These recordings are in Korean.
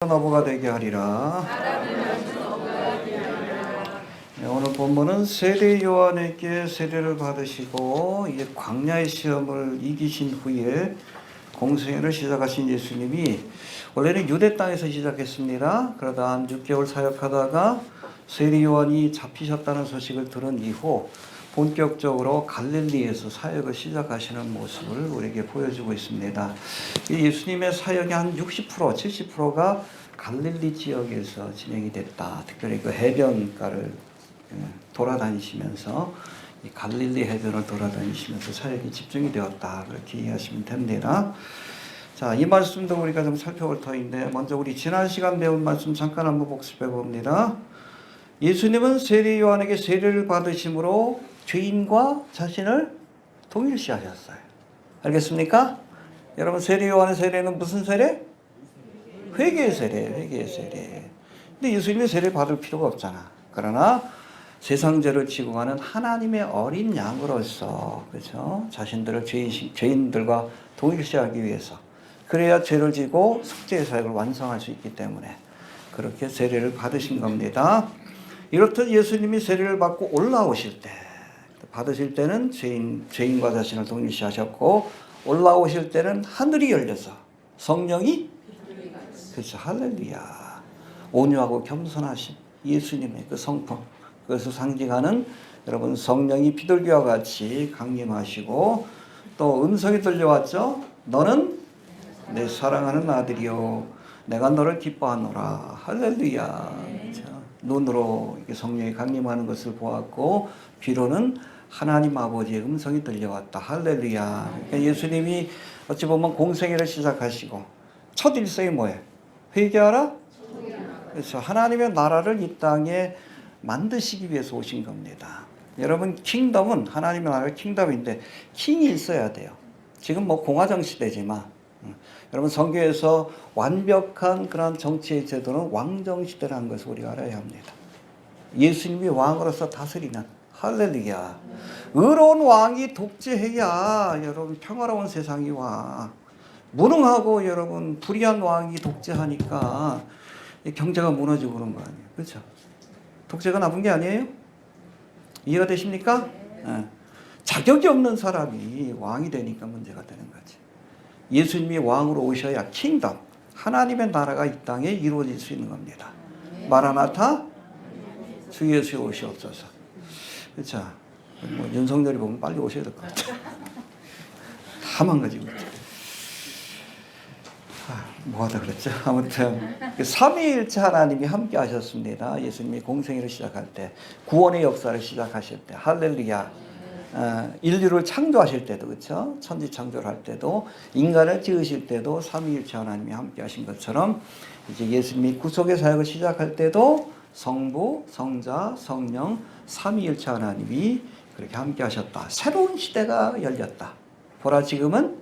어부가 되게 하리라. 네, 오늘 본문은 세례 요한에게 세례를 받으시고 이제 광야의 시험을 이기신 후에 공생애를 시작하신 예수님이 원래는 유대 땅에서 시작했습니다. 그러다 한 6개월 사역하다가 세례 요한이 잡히셨다는 소식을 들은 이후 본격적으로 갈릴리에서 사역을 시작하시는 모습을 우리에게 보여주고 있습니다. 예수님의 사역의 한 60%, 70%가 갈릴리 지역에서 진행이 됐다. 특별히 그 해변가를 돌아다니시면서 이 갈릴리 해변을 돌아다니시면서 사역이 집중이 되었다. 그렇게 이해하시면 됩니다. 자, 이 말씀도 우리가 좀 살펴볼 터인데 먼저 우리 지난 시간 배운 말씀 잠깐 한번 복습해 봅니다. 예수님은 세례 요한에게 세례를 받으심으로 죄인과 자신을 동일시하셨어요. 알겠습니까? 여러분, 세례 요한의 세례는 무슨 세례? 회개의 세례, 회개의 세례. 근데 예수님이 세례 받을 필요가 없잖아. 그러나 세상 죄를 지고 가는 하나님의 어린 양으로서, 그렇죠? 자신들을 죄인들과 동일시하기 위해서, 그래야 죄를 지고 속죄의 사역을 완성할 수 있기 때문에 그렇게 세례를 받으신 겁니다. 이렇듯 예수님이 세례를 받고 올라오실 때, 받으실 때는 죄인과 자신을 동일시하셨고, 올라오실 때는 하늘이 열려서 성령이, 그렇죠, 할렐루야, 온유하고 겸손하신 예수님의 그 성품, 그것을 상징하는 여러분 성령이 비둘기와 같이 강림하시고, 또 음성이 들려왔죠. 너는 내 사랑하는 아들이요, 내가 너를 기뻐하노라. 할렐루야. 그렇죠? 눈으로 성령이 강림하는 것을 보았고, 귀로는 하나님 아버지의 음성이 들려왔다. 할렐루야. 그러니까 예수님이 어찌 보면 공생애를 시작하시고 첫 일성이 뭐예요? 회개하라? 그래서 하나님의 나라를 이 땅에 만드시기 위해서 오신 겁니다. 여러분, 킹덤은 하나님의 나라의 킹덤인데 킹이 있어야 돼요. 지금 뭐 공화정 시대지만 여러분, 성경에서 완벽한 그런 정치의 제도는 왕정 시대라는 것을 우리가 알아야 합니다. 예수님이 왕으로서 다스리는, 할렐루야, 의로운 왕이 독재해야 여러분 평화로운 세상이 와. 무능하고 여러분 불의한 왕이 독재하니까 경제가 무너지고 그런 거 아니에요. 그렇죠? 독재가 나쁜 게 아니에요? 이해가 되십니까? 네. 자격이 없는 사람이 왕이 되니까 문제가 되는 거지. 예수님이 왕으로 오셔야 킹덤, 하나님의 나라가 이 땅에 이루어질 수 있는 겁니다. 마라나타, 주 예수의 오시옵소서. 그렇죠? 뭐 윤석열이 보면 빨리 오셔야 될 것 같아요. 다 망가지고 있죠. 뭐하다 그랬죠? 아무튼 삼위일체 하나님이 함께 하셨습니다. 예수님이 공생애를 시작할 때, 구원의 역사를 시작하실 때, 할렐루야. 인류를 창조하실 때도, 그렇죠? 천지 창조를 할 때도, 인간을 지으실 때도 삼위일체 하나님이 함께 하신 것처럼 이제 예수님이 구속의 사역을 시작할 때도 성부, 성자, 성령 삼위일체 하나님이 그렇게 함께 하셨다. 새로운 시대가 열렸다. 보라 지금은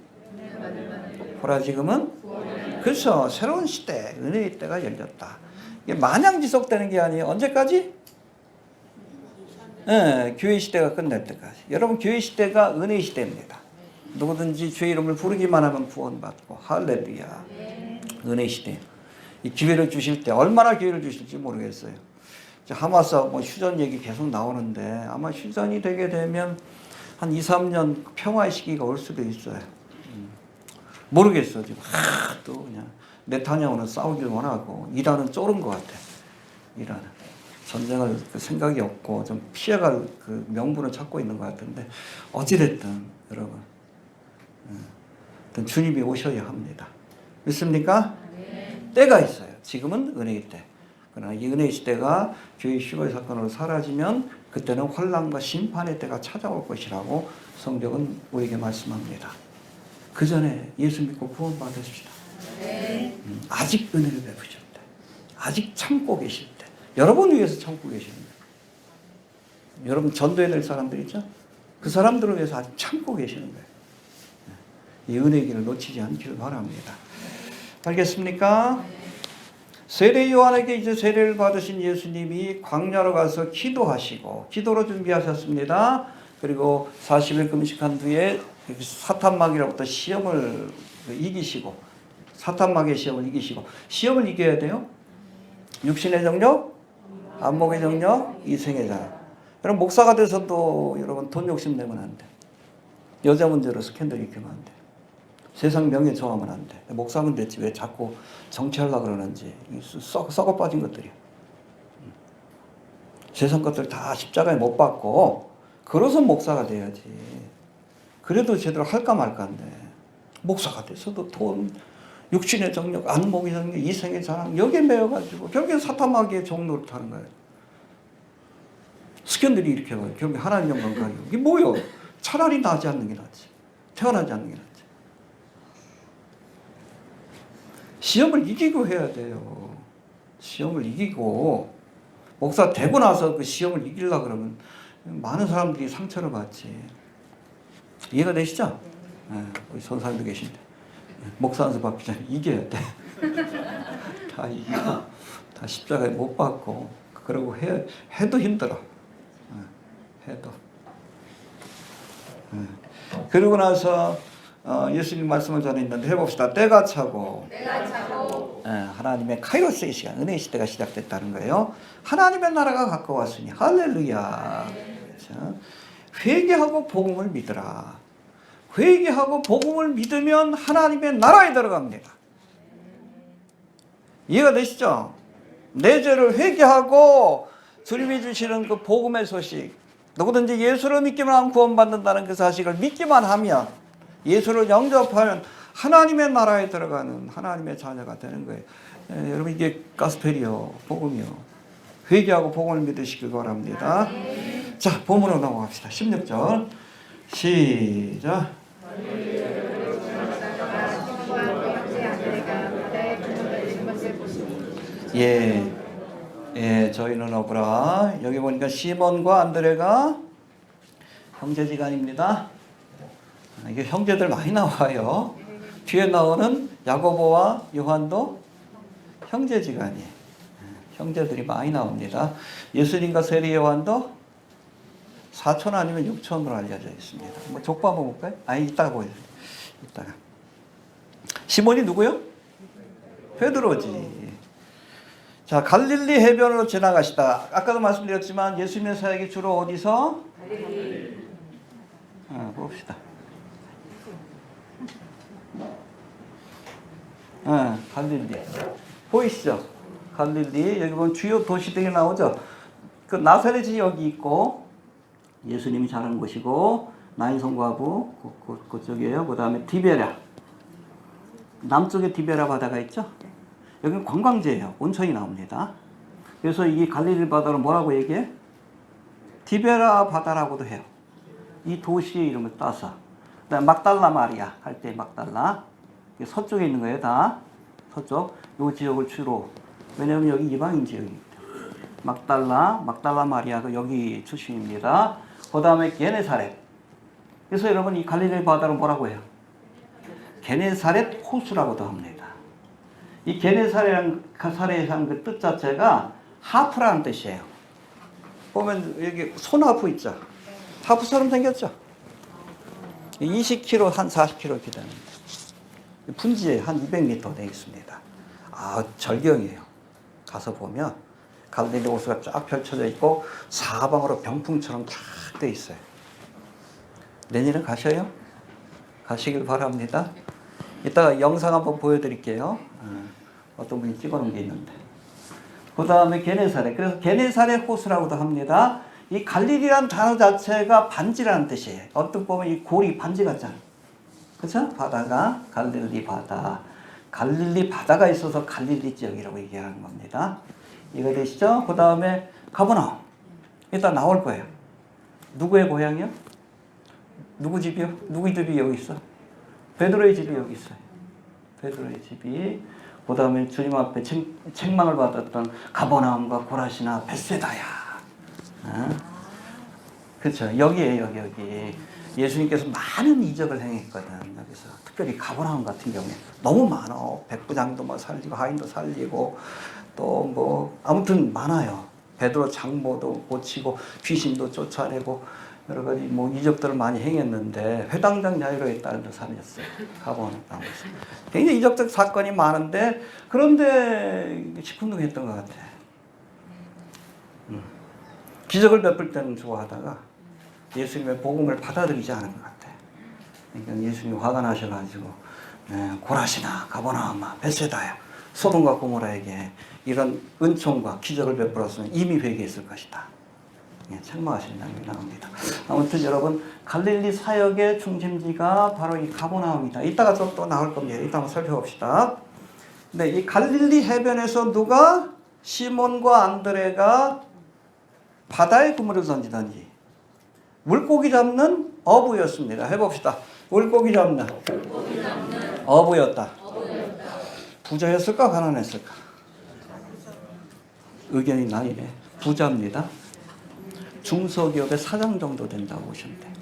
그렇죠. 새로운 시대, 은혜의 때가 열렸다. 이게 마냥 지속되는 게 아니에요. 언제까지? 네, 교회 시대가 끝날 때까지. 여러분, 교회 시대가 은혜의 시대입니다. 누구든지 주의 이름을 부르기만 하면 구원받고, 할렐루야. 은혜의 시대. 이 기회를 주실 때 얼마나 기회를 주실지 모르겠어요. 하마스하고 뭐 휴전 얘기 계속 나오는데 아마 휴전이 되게 되면 한 2, 3년 평화의 시기가 올 수도 있어요. 모르겠어. 지금 또 그냥 네타냐후는 싸우길 원하고 이란은 쫄은 것 같아. 이란은 전쟁을 생각이 없고 좀 피해갈 그 명분을 찾고 있는 것 같은데, 어찌됐든 여러분, 주님이 오셔야 합니다. 믿습니까? 때가 있어요. 지금은 은혜의 때. 그러나 이 은혜의 시대가 교회 휴거의 사건으로 사라지면 그때는 환난과 심판의 때가 찾아올 것이라고 성경은 우리에게 말씀합니다. 그 전에 예수 믿고 구원 받으십시다. 아직 은혜를 베푸실 때, 아직 참고 계실 때, 여러분 위해서 참고 계시는 거예요. 여러분 전도해야 될 사람들이죠? 그 사람들을 위해서 아직 참고 계시는 거예요. 이 은혜의 길을 놓치지 않기를 바랍니다. 알겠습니까? 세례 요한에게 이제 세례를 받으신 예수님이 광야로 가서 기도하시고, 기도로 준비하셨습니다. 그리고 40일 금식한 뒤에 사탄 마귀로부터 시험을 이기시고 사탄 마귀의 시험을 이기시고. 시험을 이겨야 돼요. 육신의 정력, 안목의 정력, 이생의 자랑. 여러분 목사가 돼서도 여러분 돈 욕심 내면 안 돼. 여자 문제로 스캔들 일으키면 안 돼. 세상 명예 좋아하면 안 돼. 목사면 됐지 왜 자꾸 정치하려고 그러는지. 썩어 빠진 것들이야. 세상 것들 다 십자가에 못 박고 그래서 목사가 돼야지. 그래도 제대로 할까 말까인데 목사가 돼서도 돈, 육신의 정력, 안목의 정력, 이생의 자랑 여기에 매여가지고 결국엔 사탄 마귀의 종로를 타는 거예요. 스캔들이 이렇게 와요. 결국에 하나님 영광 가요. 이게 뭐요? 차라리 나지 않는 게 낫지. 태어나지 않는 게 낫지. 시험을 이기고 해야 돼요. 시험을 이기고 목사 되고 나서 그 시험을 이기려고 그러면 많은 사람들이 상처를 받지. 이해가 되시죠? 네, 우리 선사님도 계신데 목사 안수 받기 전에 이겨야 돼. 다 이겨. 다 십자가에 못 받고 그러고 해도 힘들어. 해도. 그러고 나서 예수님 말씀을 전했는데 해봅시다. 때가 차고 하나님의 카이로스의 시간, 은혜의 시대가 시작됐다는 거예요. 하나님의 나라가 가까웠으니 할렐루야. 그렇죠? 회개하고 복음을 믿으라. 회개하고 복음을 믿으면 하나님의 나라에 들어갑니다. 이해가 되시죠? 내 죄를 회개하고 주님이 주시는 그 복음의 소식, 누구든지 예수를 믿기만 하면 구원받는다는 그 사실을 믿기만 하면, 예수를 영접하면 하나님의 나라에 들어가는 하나님의 자녀가 되는 거예요. 여러분 이게 가스펠이요, 복음이요. 회개하고 복음을 믿으시길 바랍니다. 자, 본문으로 넘어갑시다. 16절 시작. 저희는 어브라. 여기 보니까 시몬과 안드레가 형제지간입니다. 이게 형제들 많이 나와요. 뒤에 나오는 야고보와 요한도 형제지간이에요. 형제들이 많이 나옵니다. 예수님과 세리 요한도 사촌 아니면 육촌으로 알려져 있습니다. 뭐 족보 한번 볼까요? 이따가 보여요. 이따가. 시몬이 누구요? 베드로지. 자, 갈릴리 해변으로 지나가시다. 아까도 말씀드렸지만 예수님의 사역이 주로 어디서? 봅시다. 갈릴리. 보이시죠? 갈릴리. 여기 보면 주요 도시들이 나오죠? 그 나사렛이 여기 있고, 예수님이 자란 곳이고, 나인성 과부, 그쪽이에요. 그 다음에 디베랴. 남쪽에 디베랴 바다가 있죠? 여기는 관광지예요. 온천이 나옵니다. 그래서 이 갈릴리 바다를 뭐라고 얘기해? 디베랴 바다라고도 해요. 이 도시의 이름을 따서. 그다음 막달라 마리아 할 때 막달라. 서쪽에 있는 거예요, 다. 서쪽. 이 지역을 주로. 왜냐하면 여기 이방인 지역입니다. 막달라 마리아가 여기 출신입니다. 그 다음에 게네사렛. 그래서 여러분 이 갈릴리 바다를 뭐라고 해요? 게네사렛 호수라고도 합니다. 이 게네사렛이라는 그 뜻 자체가 하프라는 뜻이에요. 보면 여기 손하프 있죠? 하프처럼 생겼죠? 20km, 한 40km 이렇게 되는데. 분지에 한 200m 되어 있습니다. 절경이에요. 가서 보면 갈릴리 호수가 쫙 펼쳐져 있고 사방으로 병풍처럼 쫙 되어 있어요. 내년에 가셔요? 가시길 바랍니다. 이따가 영상 한번 보여드릴게요. 어떤 분이 찍어놓은 게 있는데. 그 다음에 게네사렛. 그래서 게네사렛 호수라고도 합니다. 이 갈릴리란 단어 자체가 반지라는 뜻이에요. 어떤 보면 이 골이 반지 같잖아요. 그렇죠? 바다가 갈릴리 바다. 갈릴리 바다가 있어서 갈릴리 지역이라고 얘기하는 겁니다. 이거 되시죠? 그 다음에 가버나움. 이따 나올 거예요. 누구의 고향이요? 누구 집이요? 누구 집이 여기 있어? 베드로의 집이 여기 있어요. 베드로의 집이. 그 다음에 주님 앞에 책망을 받았던 가버나움과 고라시나 벳세다야. 그렇죠. 여기에요, 여기. 예수님께서 많은 이적을 행했거든. 여기서 특별히 가버나움 같은 경우에 너무 많아. 백부장도 뭐 살리고 하인도 살리고 또 뭐 아무튼 많아요. 베드로 장모도 고치고 귀신도 쫓아내고 여러 가지 뭐 이적들을 많이 행했는데 회당장 야이로의 딸도 살렸어요. 가버나움에서. 굉장히 이적적 사건이 많은데 그런데 시큰둥했던 것 같아. 기적을 베풀 때는 좋아하다가 예수님의 복음을 받아들이지 않은 것 같아. 그러니까 예수님이 화가 나셔가지고 고라시나 가버나움아 벳세다야 소돔과 고모라에게 이런 은총과 기적을 베풀었으면 이미 회개했을 것이다. 책망하시는 장면이 나옵니다. 아무튼 여러분 갈릴리 사역의 중심지가 바로 이 가버나움이다. 이따가 또 나올 겁니다. 이따 한번 살펴봅시다. 근데 이 갈릴리 해변에서 누가 시몬과 안드레가 바다에 그물을 던지던지 물고기 잡는 어부였습니다. 해봅시다. 물고기 잡는 어부였다. 부자였을까 가난했을까? 의견이 나뉘네. 부자입니다. 중소기업의 사장 정도 된다고 보시면 돼요.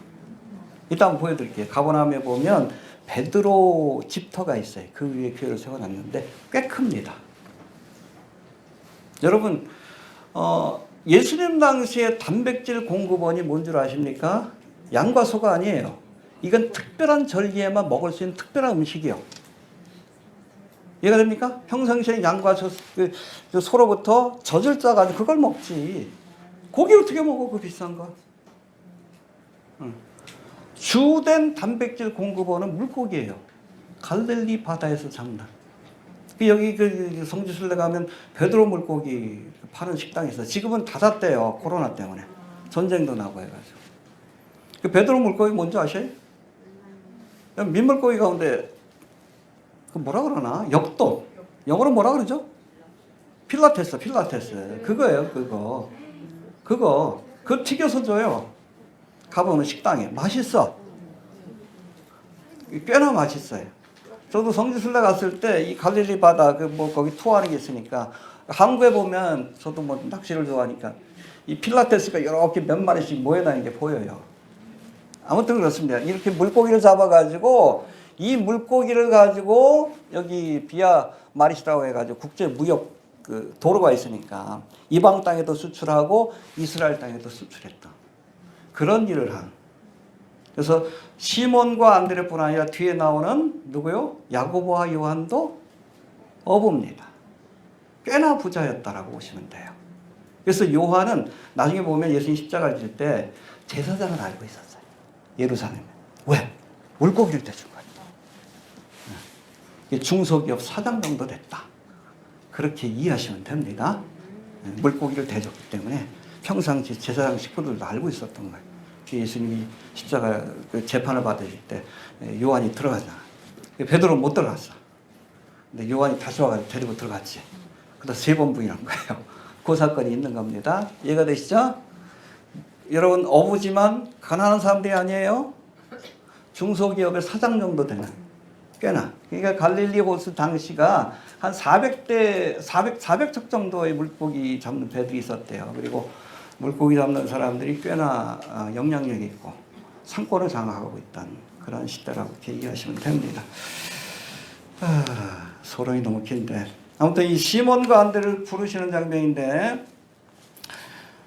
이따 한번 보여드릴게요. 가버나움에 보면 베드로 집터가 있어요. 그 위에 교회를 세워놨는데 꽤 큽니다. 여러분 예수님 당시에 단백질 공급원이 뭔 줄 아십니까? 양과 소가 아니에요. 이건 특별한 절기에만 먹을 수 있는 특별한 음식이요. 이해가 됩니까? 평상시에 양과 소로부터 젖을 짜가지고 그걸 먹지. 고기 어떻게 먹어? 그 비싼 거. 주된 단백질 공급원은 물고기예요. 갈릴리 바다에서 잡는. 여기 성지순례 가면 베드로 물고기 파는 식당이 있어요. 지금은 닫았대요. 코로나 때문에. 전쟁도 나고 해가지고. 그 베드로 물고기 뭔지 아셔요? 민물고기 가운데 그 뭐라 그러나? 역돔. 영어로 뭐라 그러죠? 필라테스. 그거예요. 그거 튀겨서 줘요. 가보면 식당에. 맛있어. 꽤나 맛있어요. 저도 성지순례 갔을 때 이 갈릴리 바다 거기 투어하는 게 있으니까 한국에 보면 저도 뭐 낚시를 좋아하니까 이 필라테스가 이렇게 몇 마리씩 모여다니는 게 보여요. 아무튼 그렇습니다. 이렇게 물고기를 잡아가지고 이 물고기를 가지고 여기 비아 마리시라고 해가지고 국제 무역 도로가 있으니까 이방 땅에도 수출하고 이스라엘 땅에도 수출했다. 그런 일을 한. 그래서 시몬과 안드레뿐 아니라 뒤에 나오는 누구요? 야고보와 요한도 어부입니다. 꽤나 부자였다라고 보시면 돼요. 그래서 요한은 나중에 보면 예수님 십자가를 질 때 제사장을 알고 있었어요. 예루살렘에. 왜? 물고기를 대준 거예요. 중소기업 사장 정도 됐다. 그렇게 이해하시면 됩니다. 물고기를 대줬기 때문에 평상시 제사장 식구들도 알고 있었던 거예요. 예수님이 십자가 재판을 받으실 때 요한이 들어가잖아. 베드로는 못 들어갔어. 근데 요한이 다시 와가지고 데리고 들어갔지. 그러다 3번 부인한 거예요. 그 사건이 있는 겁니다. 이해가 되시죠? 여러분 어부지만 가난한 사람들이 아니에요. 중소기업의 사장 정도 되는 꽤나. 그러니까 갈릴리 호수 당시가 한 400척 정도의 물고기 잡는 배들이 있었대요. 그리고 물고기 잡는 사람들이 꽤나 영향력이 있고 상권을 장악하고 있다는 그런 시대라고 이렇게 이해하시면 됩니다. 소론이 너무 긴데 아무튼 이 시몬과 안드레를 부르시는 장면인데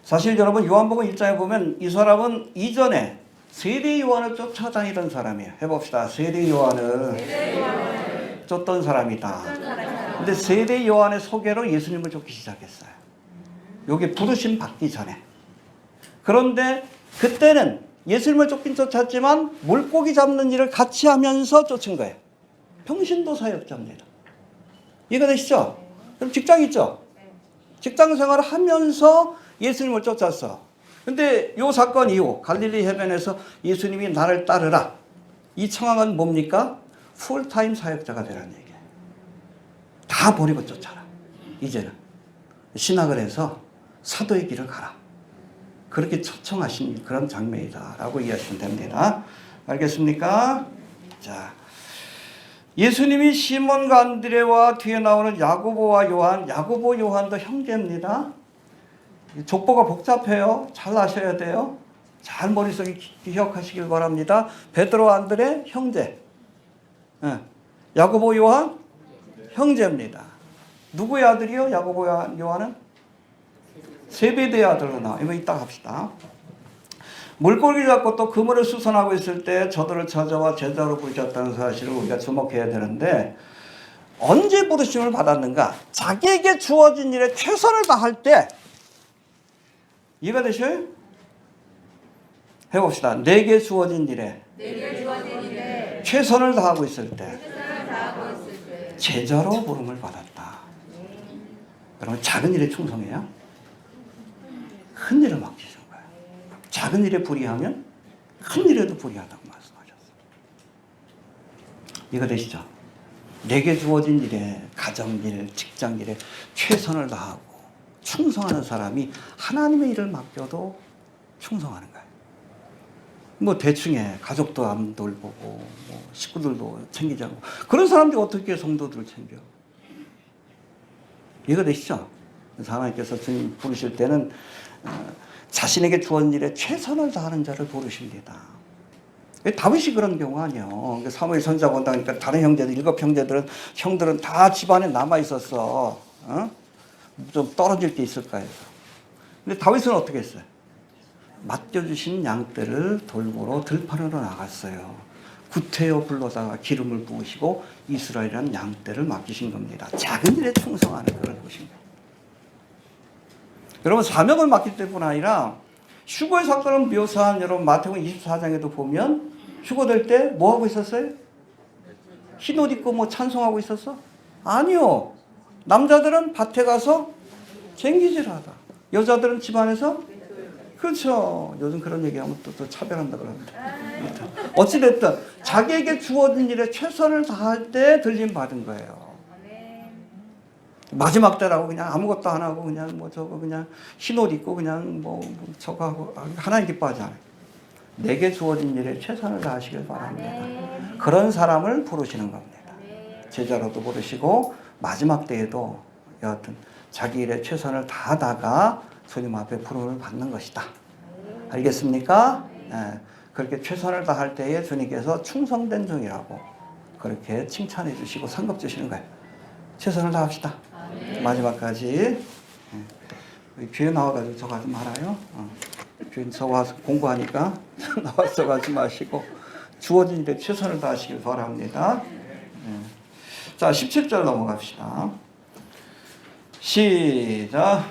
사실 여러분 요한복음 1장에 보면 이 사람은 이전에 세례 요한을 쫓아다니던 사람이에요. 해봅시다. 세례 요한을 쫓던 사람이다. 근데 세례 요한의 소개로 예수님을 쫓기 시작했어요. 요게 부르심 받기 전에. 그런데 그때는 예수님을 쫓긴 쫓았지만 물고기 잡는 일을 같이 하면서 쫓은 거예요. 평신도 사역자입니다. 이해가 되시죠? 그럼 직장 있죠? 직장 생활을 하면서 예수님을 쫓았어. 근데 요 사건 이후 갈릴리 해변에서 예수님이 나를 따르라. 이 청항은 뭡니까? 풀타임 사역자가 되라는 얘기예요. 다 버리고 쫓아라. 이제는 신학을 해서 사도의 길을 가라. 그렇게 초청하신 그런 장면이다라고 이해하시면 됩니다. 알겠습니까? 자, 예수님이 시몬과 안드레와 뒤에 나오는 야고보와 요한, 야고보 요한도 형제입니다. 족보가 복잡해요. 잘 아셔야 돼요. 잘 머릿속에 기억하시길 바랍니다. 베드로 안드레 형제. 야고보 요한 형제입니다. 누구의 아들이요? 야고보 요한은? 세베대의 아들로 나와요. 이거 이따 합시다. 물고기 잡고 또 그물을 수선하고 있을 때 저들을 찾아와 제자로 부르셨다는 사실을 우리가 주목해야 되는데, 언제 부르심을 받았는가? 자기에게 주어진 일에 최선을 다할 때. 이해가 되셔요? 해봅시다. 내게 주어진 일에 최선을 다하고 있을 때 제자로 부름을 받았다. 그러면 작은 일에 충성해야 큰 일을 맡기신 거예요. 작은 일에 불의하면 큰 일에도 불의하다고 말씀하셨어요. 이거 되시죠? 내게 주어진 일에, 가정일, 직장일에 최선을 다하고 충성하는 사람이 하나님의 일을 맡겨도 충성하는 거예요. 뭐 대충해. 가족도 안 돌보고 뭐 식구들도 챙기지 않고. 그런 사람들이 어떻게 성도들을 챙겨? 이해가 되시죠? 하나님께서 주님 부르실 때는 자신에게 주어진 일에 최선을 다하는 자를 부르십니다. 다윗이 그런 경우 아니에요. 사무엘 선지자 본다니까 다른 형제들, 7형제들은, 형들은 다 집안에 남아 있었어. 좀 떨어질 게 있을까 해서. 근데 다윗은 어떻게 했어요? 맡겨주신 양떼를 돌보러 들판으로 나갔어요. 구태여 불러다가 기름을 부으시고 이스라엘이라는 양떼를 맡기신 겁니다. 작은 일에 충성하는 그런 것입니다. 여러분, 사명을 맡길 때뿐 아니라 휴거의 사건을 묘사한 여러분 마태복음 24장에도 보면 휴거될 때 뭐 하고 있었어요? 흰옷 입고 뭐 찬송하고 있었어? 아니요. 남자들은 밭에 가서 쟁기질하다. 여자들은 집안에서. 그렇죠. 요즘 그런 얘기하면 또 차별한다 그러는데. 어찌됐든 자기에게 주어진 일에 최선을 다할 때 들림 받은 거예요. 마지막 때라고 그냥 아무것도 안 하고 그냥 뭐 저거 그냥 흰옷 입고 그냥 뭐 저거 하고 하나님 기뻐하지 않아요. 내게 주어진 일에 최선을 다하시길 바랍니다. 그런 사람을 부르시는 겁니다. 제자로도 부르시고 마지막 때에도 여하튼 자기 일에 최선을 다하다가 주님 앞에 부름을 받는 것이다. 알겠습니까? 네. 그렇게 최선을 다할 때에 주님께서 충성된 종이라고 그렇게 칭찬해 주시고 상급 주시는 거예요. 최선을 다합시다. 마지막까지. 교회 나와가지고 저거 하지 말아요. 교회 저 와서 공부하니까 나와서 저거 하지 마시고 주어진 일에 최선을 다하시길 바랍니다. 자, 17절 넘어갑시다. 시작.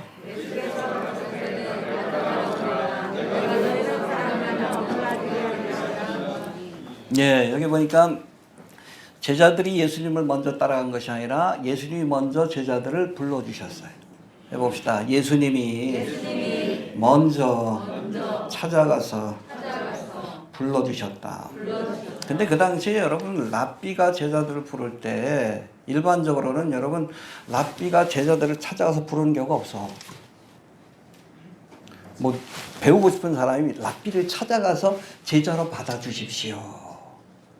예, 여기 보니까 제자들이 예수님을 먼저 따라간 것이 아니라 예수님이 먼저 제자들을 불러주셨어요. 해봅시다. 예수님이 먼저 찾아가서 불러주셨다. 근데 그 당시에 여러분 랍비가 제자들을 부를 때 일반적으로는 여러분 랍비가 제자들을 찾아가서 부르는 경우가 없어. 뭐 배우고 싶은 사람이 랍비를 찾아가서 제자로 받아주십시오.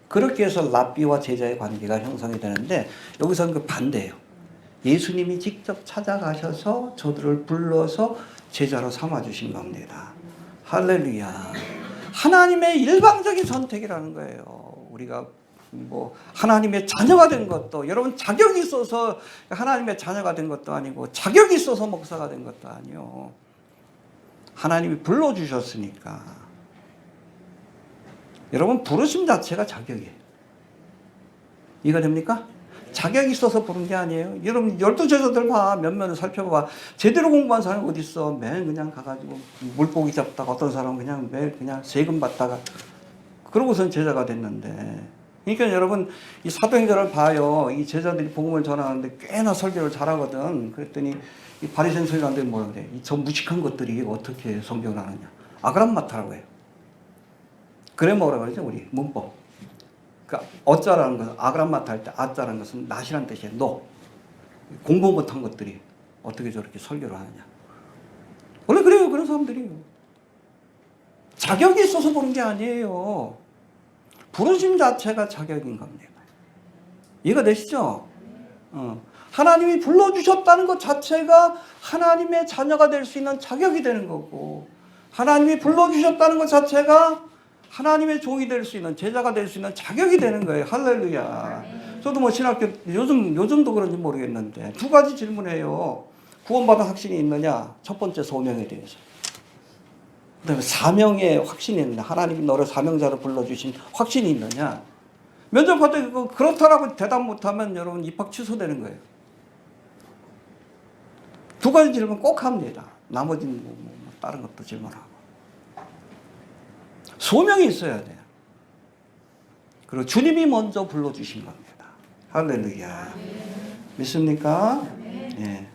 그렇게 해서 랍비와 제자의 관계가 형성이 되는데 여기서는 그 반대예요. 예수님이 직접 찾아가셔서 저들을 불러서 제자로 삼아주신 겁니다. 할렐루야. 하나님의 일방적인 선택이라는 거예요. 우리가 뭐 하나님의 자녀가 된 것도 여러분 자격이 있어서 하나님의 자녀가 된 것도 아니고 자격이 있어서 목사가 된 것도 아니요. 하나님이 불러주셨으니까. 여러분 부르심 자체가 자격이에요. 이해가 됩니까? 자격이 있어서 부른 게 아니에요. 여러분 12제자들 봐. 면면을 살펴봐. 제대로 공부한 사람이 어디 있어. 매일 그냥 가가지고 물고기 잡다가 어떤 사람은 그냥 매일 그냥 세금 받다가 그러고선 제자가 됐는데. 그러니까 여러분 이 사도행전을 봐요. 이 제자들이 복음을 전하는데 꽤나 설교를 잘하거든. 그랬더니 이 바리새인 서기관들이 뭐라 그래. 이 저 무식한 것들이 어떻게 성경을 하느냐. 아그람마타라고 해요. 그래 뭐라 그러죠 우리 문법. 그러니까 어자라는 것은 아그람마타 할 때 아자라는 것은 낫이라는 뜻이에요. 너 공부 못한 것들이 어떻게 저렇게 설교를 하느냐. 원래 그래요. 그런 사람들이 자격이 있어서 보는 게 아니에요. 부르심 자체가 자격인 겁니다. 이해가 되시죠? 하나님이 불러주셨다는 것 자체가 하나님의 자녀가 될 수 있는 자격이 되는 거고 하나님이 불러주셨다는 것 자체가 하나님의 종이 될 수 있는 제자가 될 수 있는 자격이 되는 거예요. 할렐루야. 저도 뭐 신학교 요즘도 그런지 모르겠는데 두 가지 질문해요. 구원받은 확신이 있느냐? 첫 번째 소명에 대해서. 그다음에 사명의 확신이 있느냐. 하나님이 너를 사명자로 불러주신 확신이 있느냐. 면접할 때 그렇다라고 대답 못하면 여러분 입학 취소되는 거예요. 두 가지 질문 꼭 합니다. 나머지는 다른 것도 질문하고. 소명이 있어야 돼요. 그리고 주님이 먼저 불러주신 겁니다. 할렐루야. 믿습니까? 예.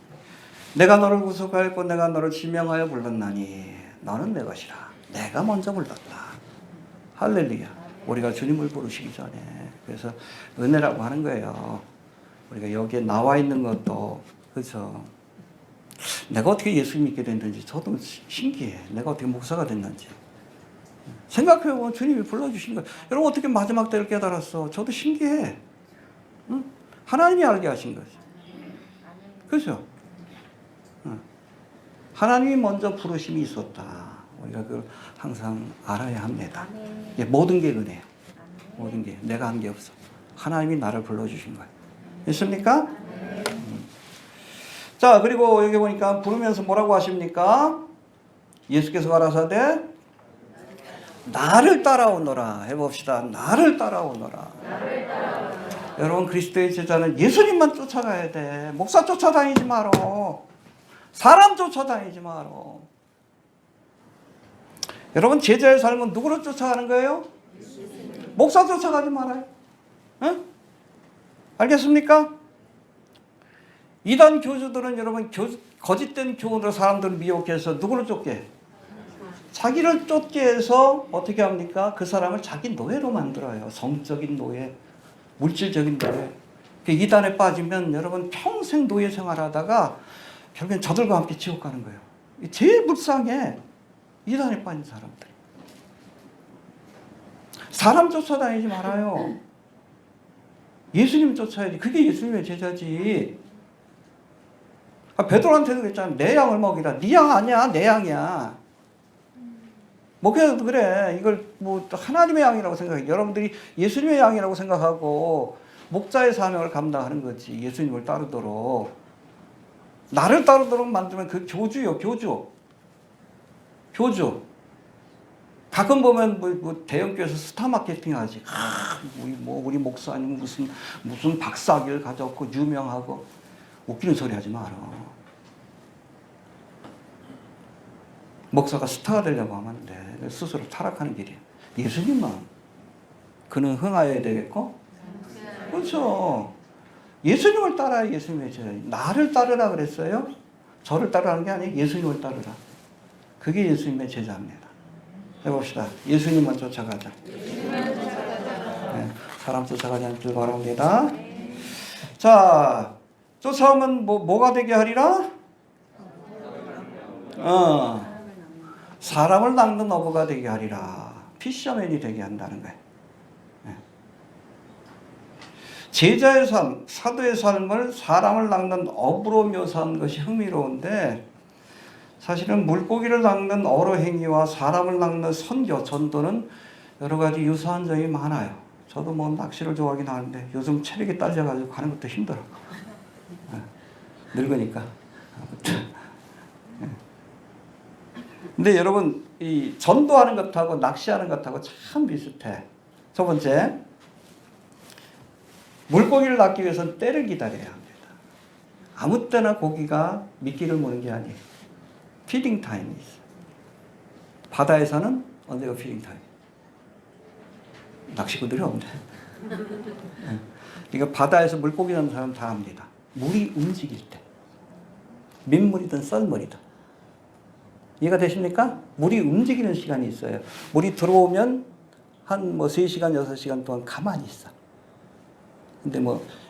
내가 너를 구속하였고 내가 너를 지명하여 불렀나니 너는 내 것이라. 내가 먼저 불렀다. 할렐루야. 우리가 주님을 부르시기 전에. 그래서 은혜라고 하는 거예요. 우리가 여기에 나와 있는 것도 그렇죠. 내가 어떻게 예수 믿게 됐는지 저도 신기해. 내가 어떻게 목사가 됐는지. 생각해보면 주님이 불러주신 거예요. 여러분 어떻게 마지막 때를 깨달았어? 저도 신기해. 응? 하나님이 알게 하신 거죠. 그렇죠? 응. 하나님이 먼저 부르심이 있었다. 우리가 그걸 항상 알아야 합니다. 예, 모든 게 은혜예요. 모든 게 내가 한 게 없어. 하나님이 나를 불러주신 거예요. 있습니까? 자, 그리고 여기 보니까 부르면서 뭐라고 하십니까? 예수께서 가라사대 나를 따라오너라. 해봅시다. 나를 따라오너라. 여러분 그리스도의 제자는 예수님만 쫓아가야 돼. 목사 쫓아다니지 마라. 사람 쫓아다니지 마라. 여러분 제자의 삶은 누구를 쫓아가는 거예요? 목사 쫓아가지 말아요. 응? 알겠습니까? 이단 교주들은 여러분 거짓된 교훈으로 사람들을 미혹해서 누구를 쫓게? 자기를 쫓게 해서 어떻게 합니까? 그 사람을 자기 노예로 만들어요. 성적인 노예, 물질적인 노예. 그 이단에 빠지면 여러분 평생 노예 생활하다가 결국엔 저들과 함께 지옥 가는 거예요. 제일 불쌍해. 이단에 빠진 사람들. 사람 쫓아다니지 말아요. 예수님 쫓아야지. 그게 예수님의 제자지. 베드로한테도 그랬잖아. 내 양을 먹이라. 네 양 아니야. 내 양이야. 목회자도 그래. 이걸 뭐 하나님의 양이라고 생각해. 여러분들이 예수님의 양이라고 생각하고 목자의 사명을 감당하는 거지. 예수님을 따르도록. 나를 따르도록 만들면 그 교주요. 교주. 가끔 보면 뭐 대형교회에서 스타 마케팅 하지. 우리 목사님 무슨 박사학위를 가졌고 유명하고 웃기는 소리 하지 마라. 목사가 스타가 되려고 하면 안 돼. 스스로 타락하는 길이야. 예수님만 그는 흥하여야 되겠고. 그렇죠. 예수님을 따라야 예수님의 제자. 나를 따르라 그랬어요. 저를 따르라는 게 아니에요. 예수님을 따르라. 그게 예수님의 제자입니다. 해봅시다. 예수님만 쫓아가자. 네, 사람 사람쫓아가지 않길 바랍니다. 자, 쫓아오면 뭐가 되게 하리라? 사람을 낚는 어부가 되게 하리라. 피셔맨이 되게 한다는 거예요. 네. 제자의 삶, 사도의 삶을 사람을 낚는 어부로 묘사한 것이 흥미로운데, 사실은 물고기를 낚는 어로 행위와 사람을 낚는 선교, 전도는 여러 가지 유사한 점이 많아요. 저도 뭐 낚시를 좋아하긴 하는데 요즘 체력이 딸려가지고 가는 것도 힘들어. 늙으니까. 근데 여러분, 이 전도하는 것하고 낚시하는 것하고 참 비슷해. 첫 번째, 물고기를 낚기 위해서는 때를 기다려야 합니다. 아무 때나 고기가 미끼를 무는 게 아니에요. 피딩 타임이 있어요. 바다에서는 언제가 피딩 타임? 낚시꾼들이 없네. 그러니까 바다에서 물고기 잡는 사람 다 합니다. 물이 움직일 때. 민물이든 썰물이든. 이해가 되십니까? 물이 움직이는 시간이 있어요. 물이 들어오면 한 3시간, 6시간 동안 가만히 있어. 근데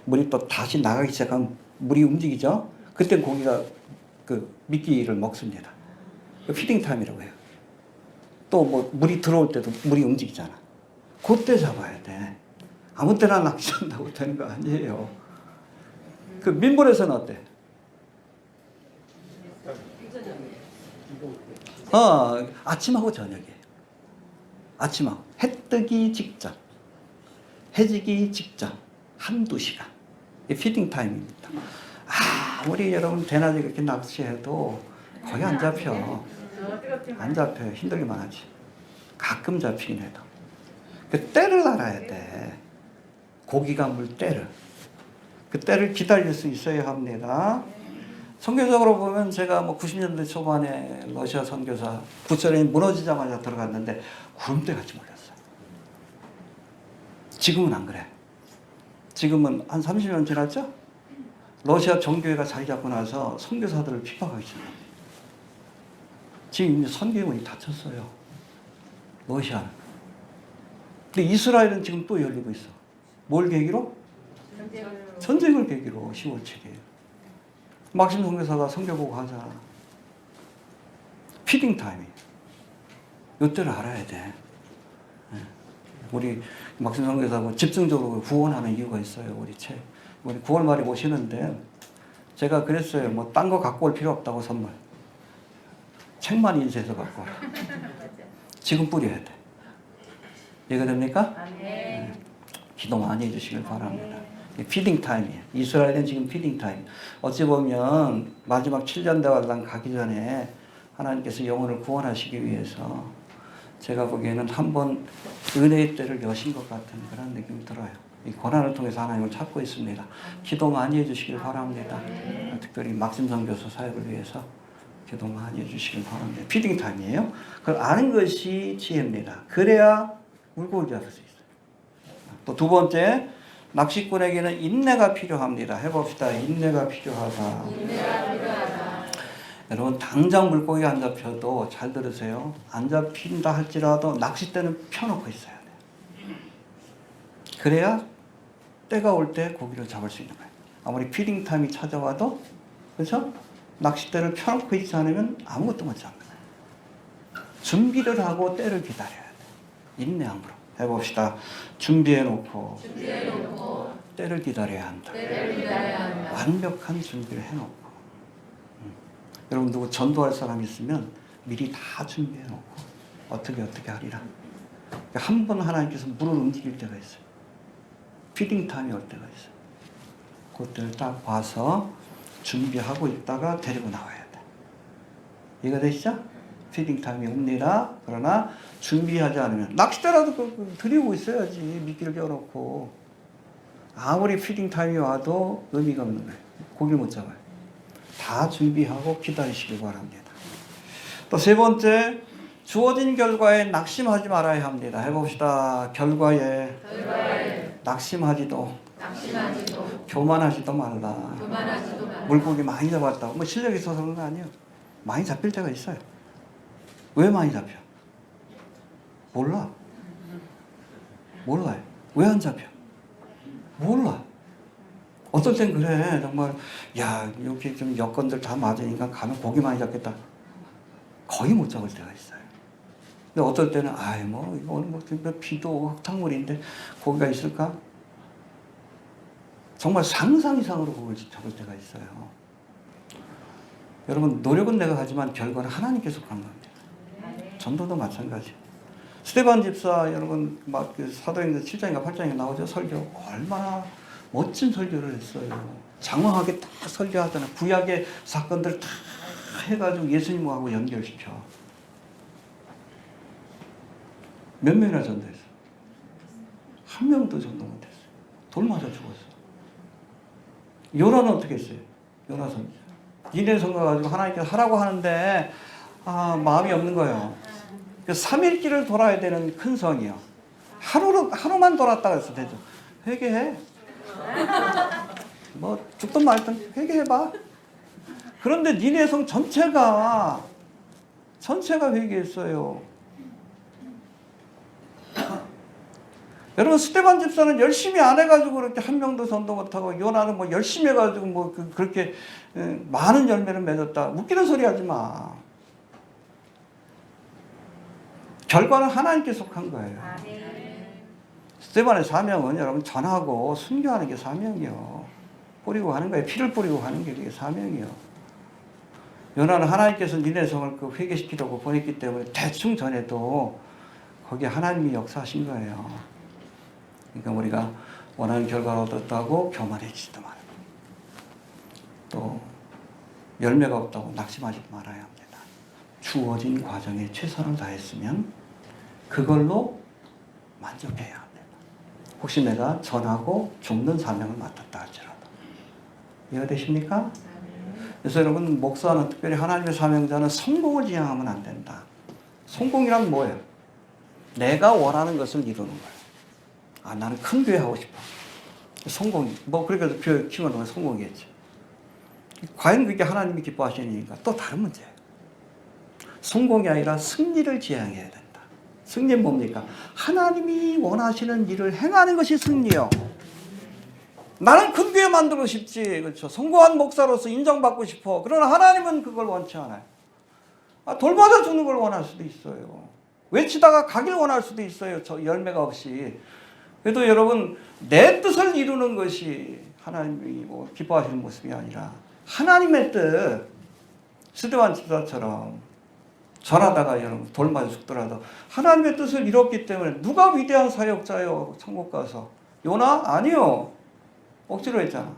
물이 또 다시 나가기 시작하면 물이 움직이죠? 그때 고기가 그 미끼를 먹습니다. 피딩 타임이라고 해요. 또 물이 들어올 때도 물이 움직이잖아. 그때 잡아야 돼. 아무 때나 낚시한다고 되는 거 아니에요. 그 민물에서는 어때? 아침하고 저녁이에요. 아침하고 해 뜨기 직전, 해지기 직전, 1-2시간. 이 피딩 타임입니다. 우리 여러분 대낮에 그렇게 낚시해도 거의 안 잡혀. 안 잡혀요. 힘들기만 하지. 가끔 잡히긴 해도. 그 때를 알아야 돼. 고기가 물 때를. 그 때를 기다릴 수 있어야 합니다. 선교적으로 보면 제가 뭐 90년대 초반에 러시아 선교사 부처령이 무너지자마자 들어갔는데 구름대 같이 몰렸어요. 지금은 안 그래. 지금은 한 30년 지났죠? 러시아 정교회가 자리 잡고 나서 선교사들을 핍박하기 시작합니다. 지금 이제 선교의 문이 닫혔어요. 러시아는. 근데 이스라엘은 지금 또 열리고 있어. 뭘 계기로? 전쟁을 계기로 10월 7일. 막심 선교사가 선교 보고 하자. 피딩 타임이에요. 이때를 알아야 돼. 우리 막심 선교사가 집중적으로 구원하는 이유가 있어요. 우리 9월 말에 오시는데 제가 그랬어요. 뭐 딴 거 갖고 올 필요 없다고 선물. 책만 인쇄해서 갖고 와라. 지금 뿌려야 돼. 이해가 됩니까? 네. 기도 많이 해주시길 바랍니다. 피딩 타임이에요. 이스라엘은 지금 피딩 타임. 어찌 보면 마지막 7년 대환란 가기 전에 하나님께서 영혼을 구원하시기 위해서 제가 보기에는 한번 은혜의 때를 여신 것 같은 그런 느낌이 들어요. 이 고난을 통해서 하나님을 찾고 있습니다. 기도 많이 해주시길 바랍니다. 특별히 막심 선교사 사역을 위해서 기도 많이 해주시길 바랍니다. 피딩 타임이에요. 그걸 아는 것이 지혜입니다. 그래야 물고기 잡을 수 있어요. 또 두 번째, 낚시꾼에게는 인내가 필요합니다. 해봅시다. 인내가 필요하다. 여러분 당장 물고기가 안 잡혀도 잘 들으세요. 안 잡힌다 할지라도 낚싯대는 펴놓고 있어야 돼요. 그래야 때가 올 때 고기를 잡을 수 있는 거예요. 아무리 피딩 타임이 찾아와도 그렇죠? 낚싯대를 펴놓고 있지 않으면 아무것도 못 잡는 거예요. 준비를 하고 때를 기다려야 돼요. 인내함으로. 해봅시다. 준비해놓고 때를 기다려야 한다. 완벽한 준비를 해놓고. 여러분 누구 전도할 사람 있으면 미리 다 준비해놓고 어떻게 하리라. 한 번 하나님께서 물을 움직일 때가 있어요. 피딩 타임이 올 때가 있어요. 그때를 딱 봐서 준비하고 있다가 데리고 나와야 돼. 이해가 되시죠? 피딩 타임이 옵니다. 그러나 준비하지 않으면 낚싯대라도 들이고 있어야지. 미끼를 껴놓고 아무리 피딩 타임이 와도 의미가 없는 거예요. 고기를 못 잡아요. 다 준비하고 기다리시기 바랍니다. 또 세 번째, 주어진 결과에 낙심하지 말아야 합니다. 해봅시다. 결과에 낙심하지도 교만하지도 말라. 물고기 많이 잡았다고 뭐 실력이 있어서 그런 거 아니에요. 많이 잡힐 때가 있어요. 왜 많이 잡혀? 몰라요. 왜 안 잡혀? 몰라. 어떨 땐 그래. 정말 야 이렇게 좀 여건들 다 맞으니까 가면 고기 많이 잡겠다. 거의 못 잡을 때가 있어요. 근데 어떨 때는 이거 오늘 뭐 비도 흙탕물인데 고기가 있을까? 정말 상상 이상으로 고기를 잡을 때가 있어요. 여러분 노력은 내가 하지만 결과는 하나님께 속한 겁니다. 전도도 마찬가지. 스테반 집사 여러분 막 사도행전 7장인가 8장에 나오죠. 설교 얼마나 멋진 설교를 했어요. 장황하게 다 설교하잖아요. 구약의 사건들 다 해가지고 예수님하고 연결시켜. 몇 명이나 전도했어? 한 명도 전도 못했어요. 돌 맞아 죽었어. 요나는 어떻게 했어요? 요나 선지자. 니네 성가 가지고 하나님께서 하라고 하는데 마음이 없는 거예요. 3일길을 돌아야 되는 큰 성이요. 하루만 돌았다 그래서 되죠. 회개해. 뭐 죽든 말든 회개해봐. 그런데 니네 성 전체가 회개했어요. 여러분 스데반 집사는 열심히 안 해가지고 그렇게 한 명도 전도 못하고 요나는 뭐 열심히 해가지고 뭐 그렇게 많은 열매를 맺었다. 웃기는 소리 하지 마. 결과는 하나님께 속한 거예요. 스데반의 사명은 여러분 전하고 순교하는 게 사명이요. 뿌리고 하는 거예요. 피를 뿌리고 하는 게 그게 사명이요. 요나는 하나님께서 니네 성을 회개시키려고 보냈기 때문에 대충 전해도 거기에 하나님이 역사하신 거예요. 그러니까 우리가 원하는 결과를 얻었다고 교만해지지도 말고 또 열매가 없다고 낙심하지 말아야 합니다. 주어진 과정에 최선을 다했으면 그걸로 만족해야 합니다. 혹시 내가 전하고 죽는 사명을 맡았다 할지라도. 이해되십니까? 그래서 여러분, 목사는 특별히 하나님의 사명자는 성공을 지향하면 안 된다. 성공이란 뭐예요? 내가 원하는 것을 이루는 거예요. 나는 큰 교회 하고 싶어. 성공이. 그렇게 교회 키우는 건 성공이겠죠. 과연 그게 하나님이 기뻐하시는 일인가? 또 다른 문제예요. 성공이 아니라 승리를 지향해야 된다. 승리는 뭡니까? 하나님이 원하시는 일을 행하는 것이 승리요. 나는 큰 교회 만들고 싶지. 그렇죠. 성공한 목사로서 인정받고 싶어. 그러나 하나님은 그걸 원치 않아요. 돌받아 주는 걸 원할 수도 있어요. 외치다가 가길 원할 수도 있어요. 저 열매가 없이. 그래도 여러분, 내 뜻을 이루는 것이 하나님이 기뻐하시는 모습이 아니라 하나님의 뜻, 스데반 집사처럼 전하다가 여러분 돌 맞아 죽더라도 하나님의 뜻을 이뤘기 때문에 누가 위대한 사역자요? 천국 가서. 요나? 아니요. 억지로 했잖아.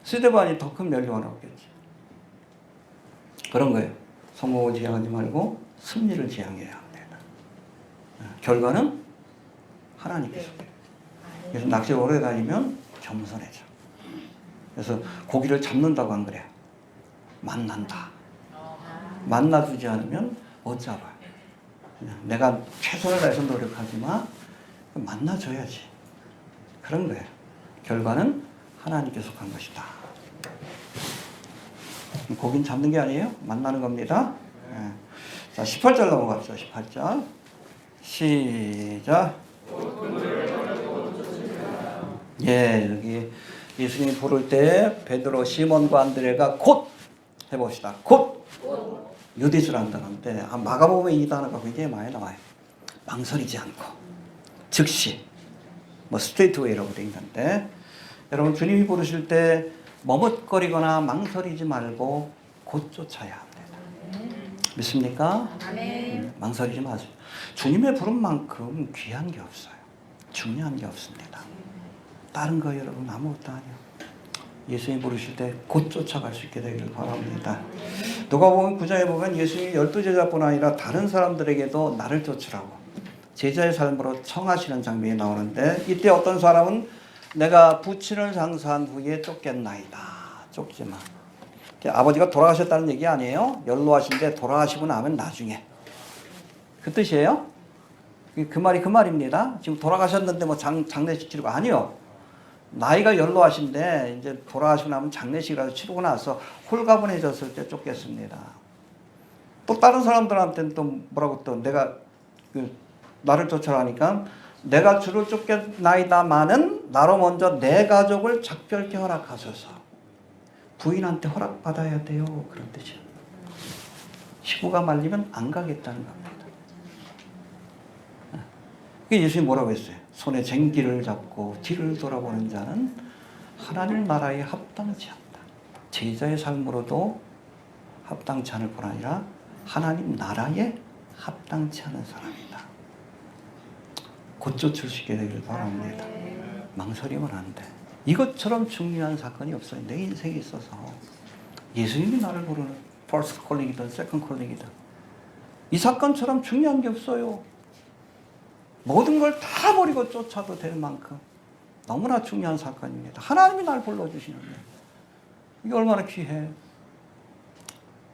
스데반이 더 큰 멸류관을 얻겠지. 그런 거예요. 성공을 지향하지 말고 승리를 지향해야 합니다. 결과는 하나님께서. 그래서 낚시에 오래 다니면 겸손해져. 그래서 고기를 잡는다고 안 그래. 만난다. 만나주지 않으면 못 잡아요. 내가 최선을 다해서 노력하지만 만나줘야지. 그런 거예요. 결과는 하나님께 속한 것이다. 고기는 잡는 게 아니에요. 만나는 겁니다. 자, 18절 넘어갑시다. 18절. 시작. 여기 예수님이 부를 때 베드로, 시몬과 안드레가 곧 해봅시다. 곧 유디스를 한다는데 마가복음에 이 단어가 굉장히 많이 나와요. 망설이지 않고 즉시 스트레이트웨이라고 되어 있는데 여러분 주님이 부르실 때 머뭇거리거나 망설이지 말고 곧 쫓아야 합니다. 믿습니까? 망설이지 마세요. 주님의 부른 만큼 귀한 게 없어요. 중요한 게 없습니다. 다른 거 여러분 아무것도 아니에요. 예수님이 부르실 때 곧 쫓아갈 수 있게 되기를 바랍니다. 누가복음 9장에 보면 예수님이 12제자뿐 아니라 다른 사람들에게도 나를 쫓으라고 제자의 삶으로 청하시는 장면이 나오는데 이때 어떤 사람은 내가 부친을 장사한 후에 쫓겠나이다. 쫓지 마. 아버지가 돌아가셨다는 얘기 아니에요. 연로하신데 돌아가시고 나면 나중에. 그 뜻이에요. 그 말이 그 말입니다. 지금 돌아가셨는데 장례식 치르고 아니요. 나이가 연로하신데 이제 돌아가시고 나면 장례식이라도 치르고 나서 홀가분해졌을 때 쫓겠습니다. 또 다른 사람들한테는 또 뭐라고 또 내가 나를 쫓아라니까 내가 주를 쫓겠나이다마는 나로 먼저 내 가족을 작별케 허락하소서. 부인한테 허락받아야 돼요. 그런 뜻이에요. 시부가 말리면 안 가겠다는 겁니다. 예수님이 뭐라고 했어요? 손에 쟁기를 잡고 뒤를 돌아보는 자는 하나님 나라에 합당치 않다. 제자의 삶으로도 합당치 않을 뿐 아니라 하나님 나라에 합당치 않은 사람이다. 곧 쫓을 수 있게 되기를 바랍니다. 망설이면 안 돼. 이것처럼 중요한 사건이 없어요. 내 인생에 있어서. 예수님이 나를 부르는 first calling이든 second calling이든 이 사건처럼 중요한 게 없어요. 모든 걸 다 버리고 쫓아도 될 만큼 너무나 중요한 사건입니다. 하나님이 날 불러주시는 거예요. 이게 얼마나 귀해.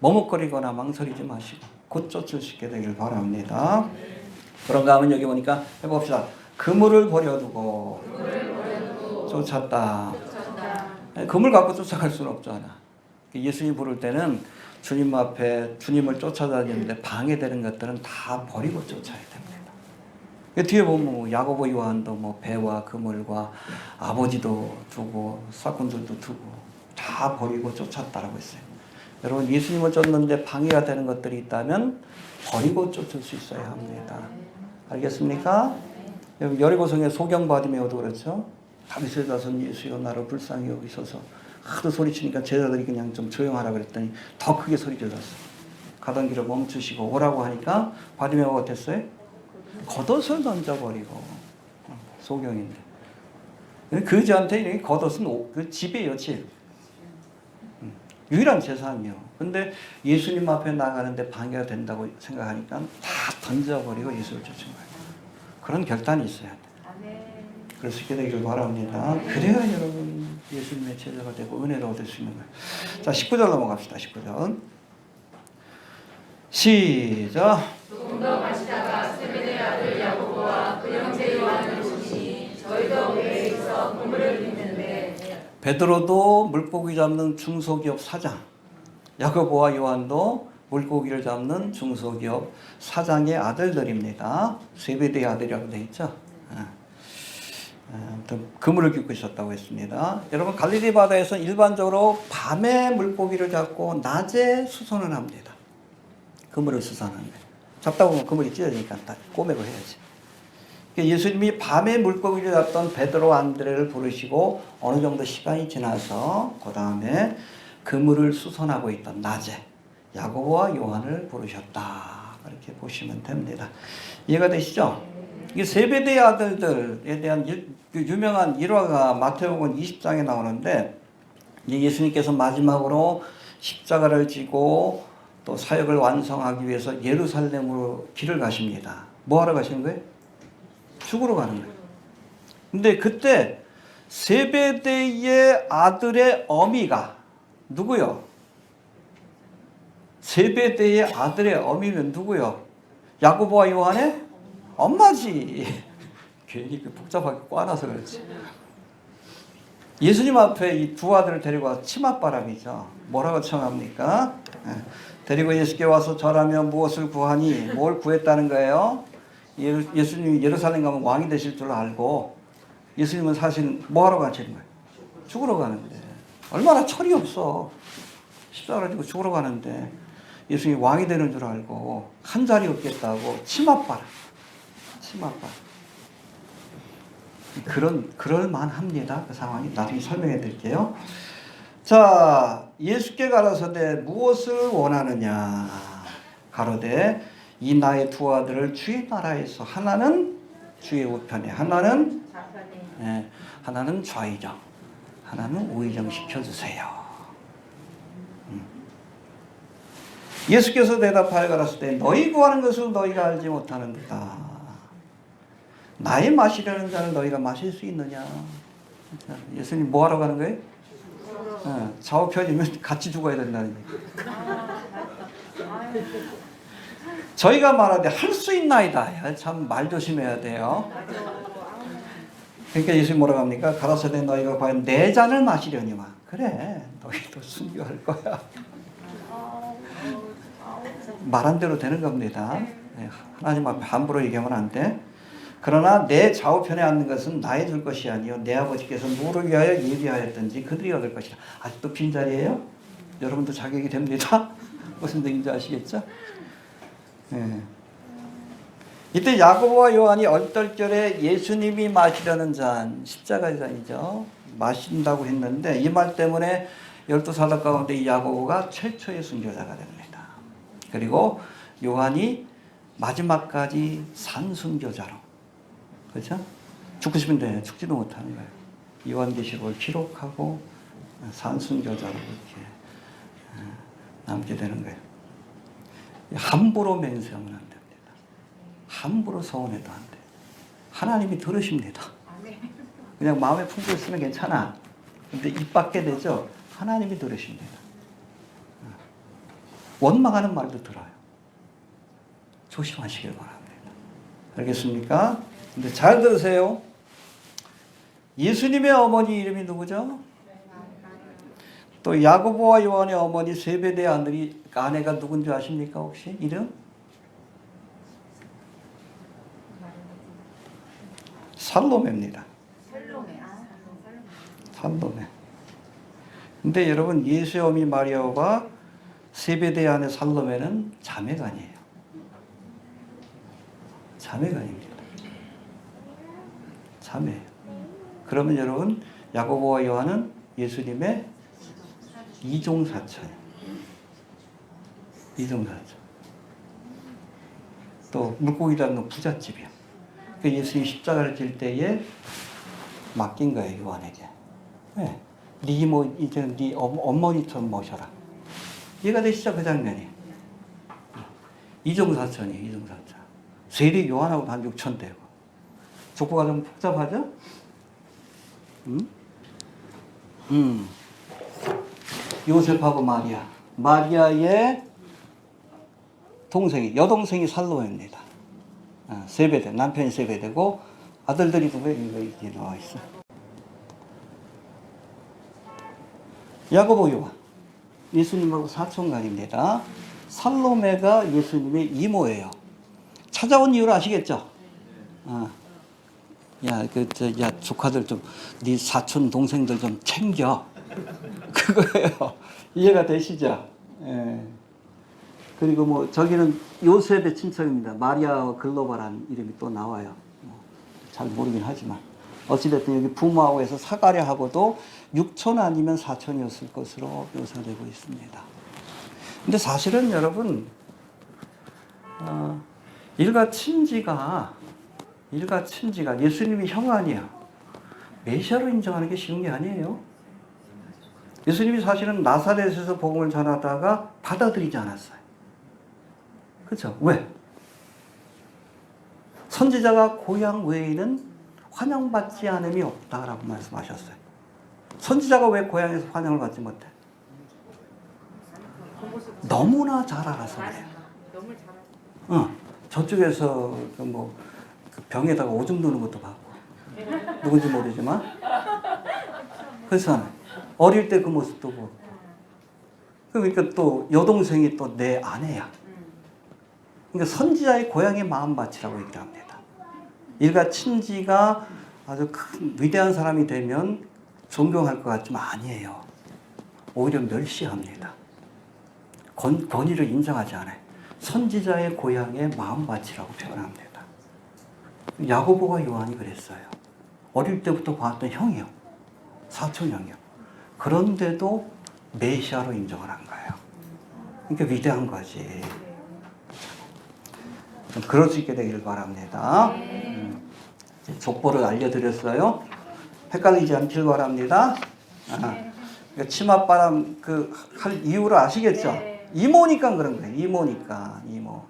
머뭇거리거나 망설이지 마시고 곧 쫓을 수 있게 되길 바랍니다. 그런가 하면 여기 보니까 해봅시다. 그물을 버려두고 쫓았다. 그물 갖고 쫓아갈 수는 없잖아. 예수님 부를 때는 주님 앞에 주님을 쫓아다니는데 방해되는 것들은 다 버리고 쫓아야 됩니다. 뒤에 보면 야고보 요한도 배와 그물과 아버지도 두고 사꾼들도 두고 다 버리고 쫓았다라고 했어요. 여러분 예수님을 쫓는데 방해가 되는 것들이 있다면 버리고 쫓을 수 있어야 합니다. 알겠습니까? 여리고성의 소경바디메오도 그렇죠. 다윗의 자손 예수여 나를 불쌍히 여기소서. 하도 소리치니까 제자들이 그냥 좀 조용하라 그랬더니 더 크게 소리 질렀어. 가던 길을 멈추시고 오라고 하니까 바디메오가 어땠어요? 겉옷을 던져버리고. 소경인데 그지한테 겉옷은 그 집이에요. 집. 유일한 재산이요. 근데 예수님 앞에 나가는데 방해가 된다고 생각하니까 다 던져버리고 예수를 쫓은 거예요. 그런 결단이 있어야 돼. 그래서 있게 되기를 바랍니다. 그래야 여러분 예수님의 제자가 되고 은혜를 얻을 수 있는 거예요. 자, 19절 넘어갑시다. 19절. 시작. 조금 더 마시다가 세베대의 아들 야고보와 그 형제 요한을 보시니 저희도 배에 있어 그물을 빚는데 베드로도 물고기 잡는 중소기업 사장, 야고보와 요한도 물고기를 잡는 중소기업 사장의 아들들입니다. 세베대의 아들이라고 되어 있죠. 그물을 깃고 있었다고 했습니다. 여러분 갈릴리 바다에서 일반적으로 밤에 물고기를 잡고 낮에 수선을 합니다. 그물을 수선하는 거예요. 잡다 보면 그물이 찢어지니까 다 꼬매고 해야지. 예수님이 밤에 물고기를 잡던 베드로 안드레를 부르시고 어느 정도 시간이 지나서 그 다음에 그물을 수선하고 있던 낮에 야고보와 요한을 부르셨다. 이렇게 보시면 됩니다. 이해가 되시죠? 이 세베대의 아들들에 대한 유명한 일화가 마태복음 20장에 나오는데 예수님께서 마지막으로 십자가를 지고 또 사역을 완성하기 위해서 예루살렘으로 길을 가십니다. 뭐 하러 가시는 거예요? 죽으러 가는 거예요. 근데 그때 세베대의 아들의 어미가 누구요? 세베대의 아들의 어미면 누구요? 야고보와 요한의 엄마지. 괜히 복잡하게 꽈놔서 그렇지. 예수님 앞에 이 두 아들을 데리고 와서 치맛바람이죠. 뭐라고 청합니까? 데리고 예수께 와서 절하며 무엇을 구하니? 뭘 구했다는 거예요? 예수님이 예루살렘 가면 왕이 되실 줄 알고 예수님은 사실 뭐 하러 가시는 거예요? 죽으러 가는데. 얼마나 철이 없어. 십자가를 지고 죽으러 가는데 예수님이 왕이 되는 줄 알고 한 자리 없겠다고 치맛바람. 그럴만합니다. 그 상황이 나중에 설명해 드릴게요. 자, 예수께 가라사대 무엇을 원하느냐? 가로되 이 나의 두 아들을 주의 나라에서 하나는 주의 우편에 하나는 하나는 좌의정 하나는 우의정 시켜주세요. 예수께서 대답하여 가라사대 너희 구하는 것을 너희가 알지 못하는도다. 나의 마시려는 잔을 너희가 마실 수 있느냐? 예수님 뭐 하러 가는 거예요? 좌우편이면 같이 죽어야 된다는 얘기. 저희가 말하되 할 수 있나이다. 참 말 조심해야 돼요. 그러니까 예수님 뭐라고 합니까? 가라사대 너희가 과연 내 잔을 마시려니와. 그래, 너희도 순교할 거야. 말한 대로 되는 겁니다. 하나님 앞에 함부로 얘기하면 안 돼. 그러나 내 좌우편에 앉는 것은 나의 줄 것이 아니요 내 아버지께서 누구를 위하여 예비하였든지 그들이 얻을 것이라. 아직도 빈자리예요? 여러분도 자격이 됩니다. 무슨 뜻인지 아시겠죠? 네. 이때 야고보와 요한이 얼떨결에 예수님이 마시려는 잔, 십자가의 잔이죠. 마신다고 했는데 이 말 때문에 12사도 가운데 이 야고보가 최초의 순교자가 됩니다. 그리고 요한이 마지막까지 산순교자로, 그렇죠? 죽고 싶은데 죽지도 못하는 거예요. 요한계시록을 기록하고 산순교자로 이렇게 남게 되는 거예요. 함부로 맹세하면 안 됩니다. 함부로 서원해도 안 돼요. 하나님이 들으십니다. 그냥 마음에 품고 있으면 괜찮아. 근데 입 밖에 되죠? 하나님이 들으십니다. 원망하는 말도 들어요. 조심하시길 바랍니다. 알겠습니까? 근데 잘 들으세요. 예수님의 어머니 이름이 누구죠? 또 야고보와 요한의 어머니 세베대의 아내가 누군지 아십니까 혹시? 이름? 살로메입니다. 살로메. 근데 여러분 예수의 어미 마리아와 세베대의 아내 살로메는 자매가 아니에요. 자매가 아닙니다. 자매예요. 그러면 여러분 야고보와 요한은 예수님의 이종사처예요. 이종사처. 또 물고기 잡는 부잣집이야. 그 예수님이 십자가를 질 때에 맡긴 거예요, 요한에게. 네. 이제는 네 어머니처럼 모셔라. 이해가 되시죠? 그 장면이. 이종사천이에요. 이종사천. 세리 요한하고 한 6천 되고. 족보가 좀 복잡하죠? 요셉하고 마리아. 마리아의 동생이, 여동생이 살로메입니다. 세배대, 남편이 세배되고 아들들이 누구예요? 이게 나와 있어. 야고보 요한. 예수님하고 사촌간입니다. 살로메가 예수님의 이모예요. 찾아온 이유를 아시겠죠? 야, 조카들 좀, 네 사촌 동생들 좀 챙겨. 그거예요. 이해가 되시죠? 예. 그리고 뭐, 저기는 요셉의 친척입니다. 마리아 글로벌한 이름이 또 나와요. 잘 모르긴 하지만. 어찌됐든 여기 부모하고 해서 사가랴하고도 6촌 아니면 4촌이었을 것으로 묘사되고 있습니다. 근데 사실은 여러분, 일가 친지가 예수님이 형 아니야. 메시아로 인정하는 게 쉬운 게 아니에요. 예수님이 사실은 나사렛에서 복음을 전하다가 받아들이지 않았어요. 그렇죠? 왜? 선지자가 고향 외에는 환영받지 않음이 없다라고 말씀하셨어요. 선지자가 왜 고향에서 환영을 받지 못해? 너무나 잘 알아서 그래요. 저쪽에서 뭐 병에다가 오줌 누는 것도 봤고 누군지 모르지만 그래서 어릴 때 그 모습도 보고 그러니까 또 여동생이 또 내 아내야. 그러니까 선지자의 고향의 마음밭이라고 얘기를 합니다. 일가 친지가 아주 큰 위대한 사람이 되면 존경할 것 같지만 아니에요. 오히려 멸시합니다. 권위를 인정하지 않아요. 선지자의 고향의 마음밭이라고 표현합니다. 야고보가 요한이 그랬어요. 어릴 때부터 봤던 형이요. 사촌 형이요. 그런데도 메시아로 인정을 한 거예요. 그러니까 위대한 거지. 그럴 수 있게 되기를 바랍니다. 족보를 알려드렸어요. 헷갈리지 않길 바랍니다. 그러니까 치맛바람 할 이유를 아시겠죠? 이모니까 그런 거예요. 이모니까. 이모.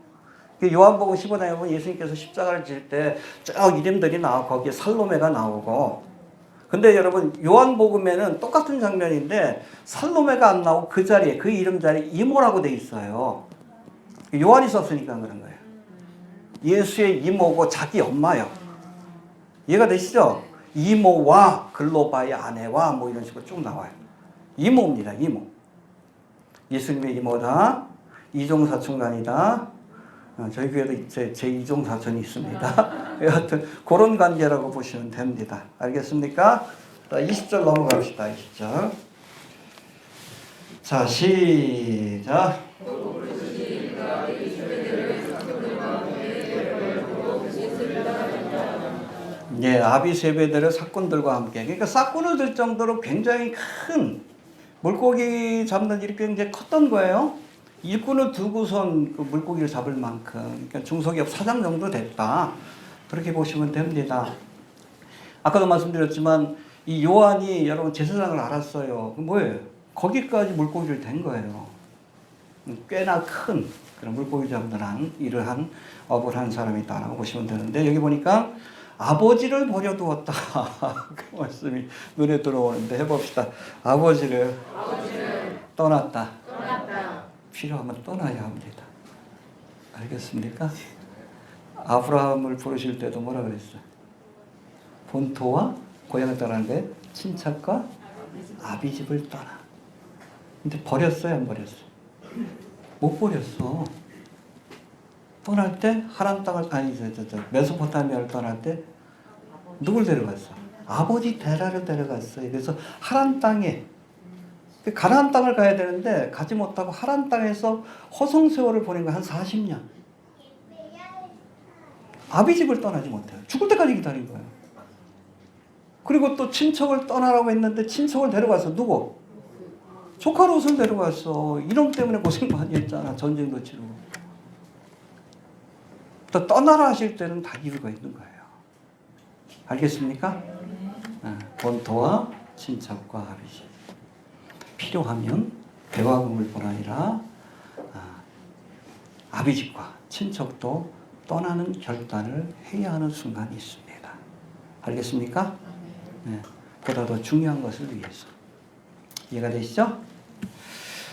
요한복음 15장에 보면 예수님께서 십자가를 질 때 쭉 이름들이 나오고 거기에 살로메가 나오고 근데 여러분 요한복음에는 똑같은 장면인데 살로메가 안 나오고 그 자리에 그 이름 자리에 이모라고 돼 있어요. 요한이 썼으니까 그런 거예요. 예수의 이모고 자기 엄마요. 이해가 되시죠? 이모와 글로바의 아내와 뭐 이런 식으로 쭉 나와요. 이모입니다. 이모. 예수님의 이모다. 이종사촌간이다. 저희 교회도 제 이종사촌이 있습니다. 여하튼 그런 관계라고 보시면 됩니다. 알겠습니까? 20절 넘어갑시다. 20절. 자, 시작. 예, 아비 세배들의 사꾼들과 함께. 그러니까 사꾼을 들 정도로 굉장히 큰 물고기 잡는 일이 굉장히 컸던 거예요. 일꾼을 두고선 그 물고기를 잡을 만큼. 그러니까 중소기업 사장 정도 됐다. 그렇게 보시면 됩니다. 아까도 말씀드렸지만 이 요한이 여러분 제사장을 알았어요. 그 뭐예요? 거기까지 물고기를 댄 거예요. 꽤나 큰 그런 물고기 잡는 일을 한 업을 한 사람이다라고 보시면 되는데 여기 보니까 아버지를 버려두었다. 그 말씀이 눈에 들어오는데 해봅시다. 아버지를 떠났다. 필요하면 떠나야 합니다. 알겠습니까? 아브라함을 부르실 때도 뭐라 그랬어요? 본토와 고향을 떠나는데 친척과 아비집을 떠나. 근데 버렸어요? 안 버렸어요? 못 버렸어. 떠날 때 하란 땅을 메소포타미아를 떠날 때 누굴 데려갔어? 아버지 데라를 데려갔어요. 그래서 하란 땅에 가나안 땅을 가야 되는데 가지 못하고 하란 땅에서 허송 세월을 보낸 거 한 40년. 아비 집을 떠나지 못해요. 죽을 때까지 기다린 거예요. 그리고 또 친척을 떠나라고 했는데 친척을 데려가서 누구? 조카 롯을 데려갔어. 이놈 때문에 고생 많이 했잖아. 전쟁도 치르고. 또 떠나라 하실 때는 다 이유가 있는 거예요. 알겠습니까? 본토와 친척과 아비집. 필요하면 배화금을뿐 아니라 아비집과 친척도 떠나는 결단을 해야 하는 순간이 있습니다. 알겠습니까? 네. 보다 더 중요한 것을 위해서. 이해가 되시죠?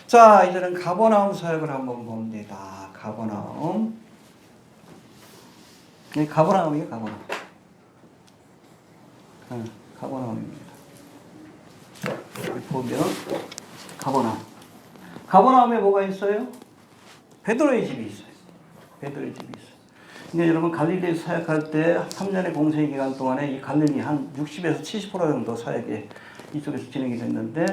자, 이제는 가버나움 사역을 한번 봅니다. 가버나움. 네, 가버나움이에요, 가버나움. 가버나움입니다. 여기 보면 가버나움. 가버나움에 뭐가 있어요? 베드로의 집이 있어요. 베드로의 집이 있어요. 근데 여러분 갈릴리에 사역할 때 3년의 공생 기간 동안에 이 갈릴리 한 60에서 70% 정도 사역이 이쪽에서 진행이 됐는데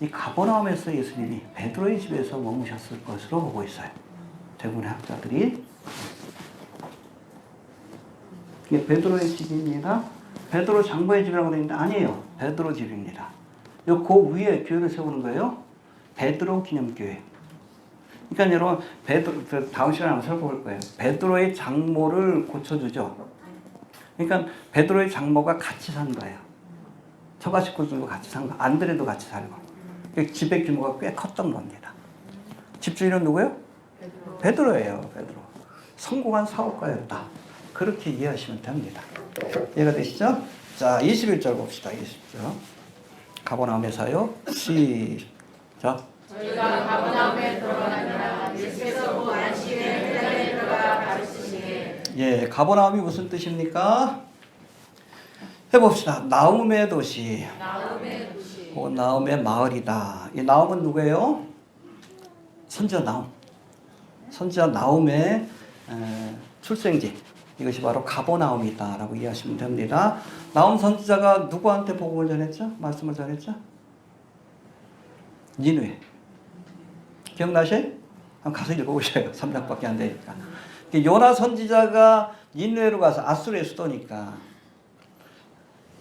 이 가버나움에서 예수님이 베드로의 집에서 머무셨을 것으로 보고 있어요. 대부분의 학자들이. 이게 베드로의 집입니다. 베드로 장로의 집이라고 되어 있는데 아니에요. 베드로 집입니다. 그 위에 교회를 세우는 거예요. 베드로 기념교회. 그러니까 여러분 베드로 다음 시간에 한번 살펴볼 거예요. 베드로의 장모를 고쳐주죠. 그러니까 베드로의 장모가 같이 산 거예요. 처가 식구들도 같이 산 거. 안드레도 같이 살고. 집의 규모가 꽤 컸던 겁니다. 집주인은 누구예요? 베드로예요. 베드로. 성공한 사업가였다. 그렇게 이해하시면 됩니다. 이해가 되시죠? 자, 21절 봅시다. 20절. 가버나움에 사요. 시작. 저희가 가버나움에 들어가니라 예수께서 그 안식일에 회당에 들어가 가르치시되. 예, 가버나움이 무슨 뜻입니까? 해봅시다. 나움의 도시. 나움의 도시. 나움의 마을이다. 이 나움은 누구예요? 선지자 나움. 선지자 나움의 출생지. 이것이 바로 가버나움이다라고 이해하시면 됩니다. 나움 선지자가 누구한테 복음을 전했죠? 말씀을 전했죠? 니느웨. 기억나세요? 한번 가서 읽어보셔요. 3장밖에 안 되니까. 요나 선지자가 니느웨로 가서 아수르의 수도니까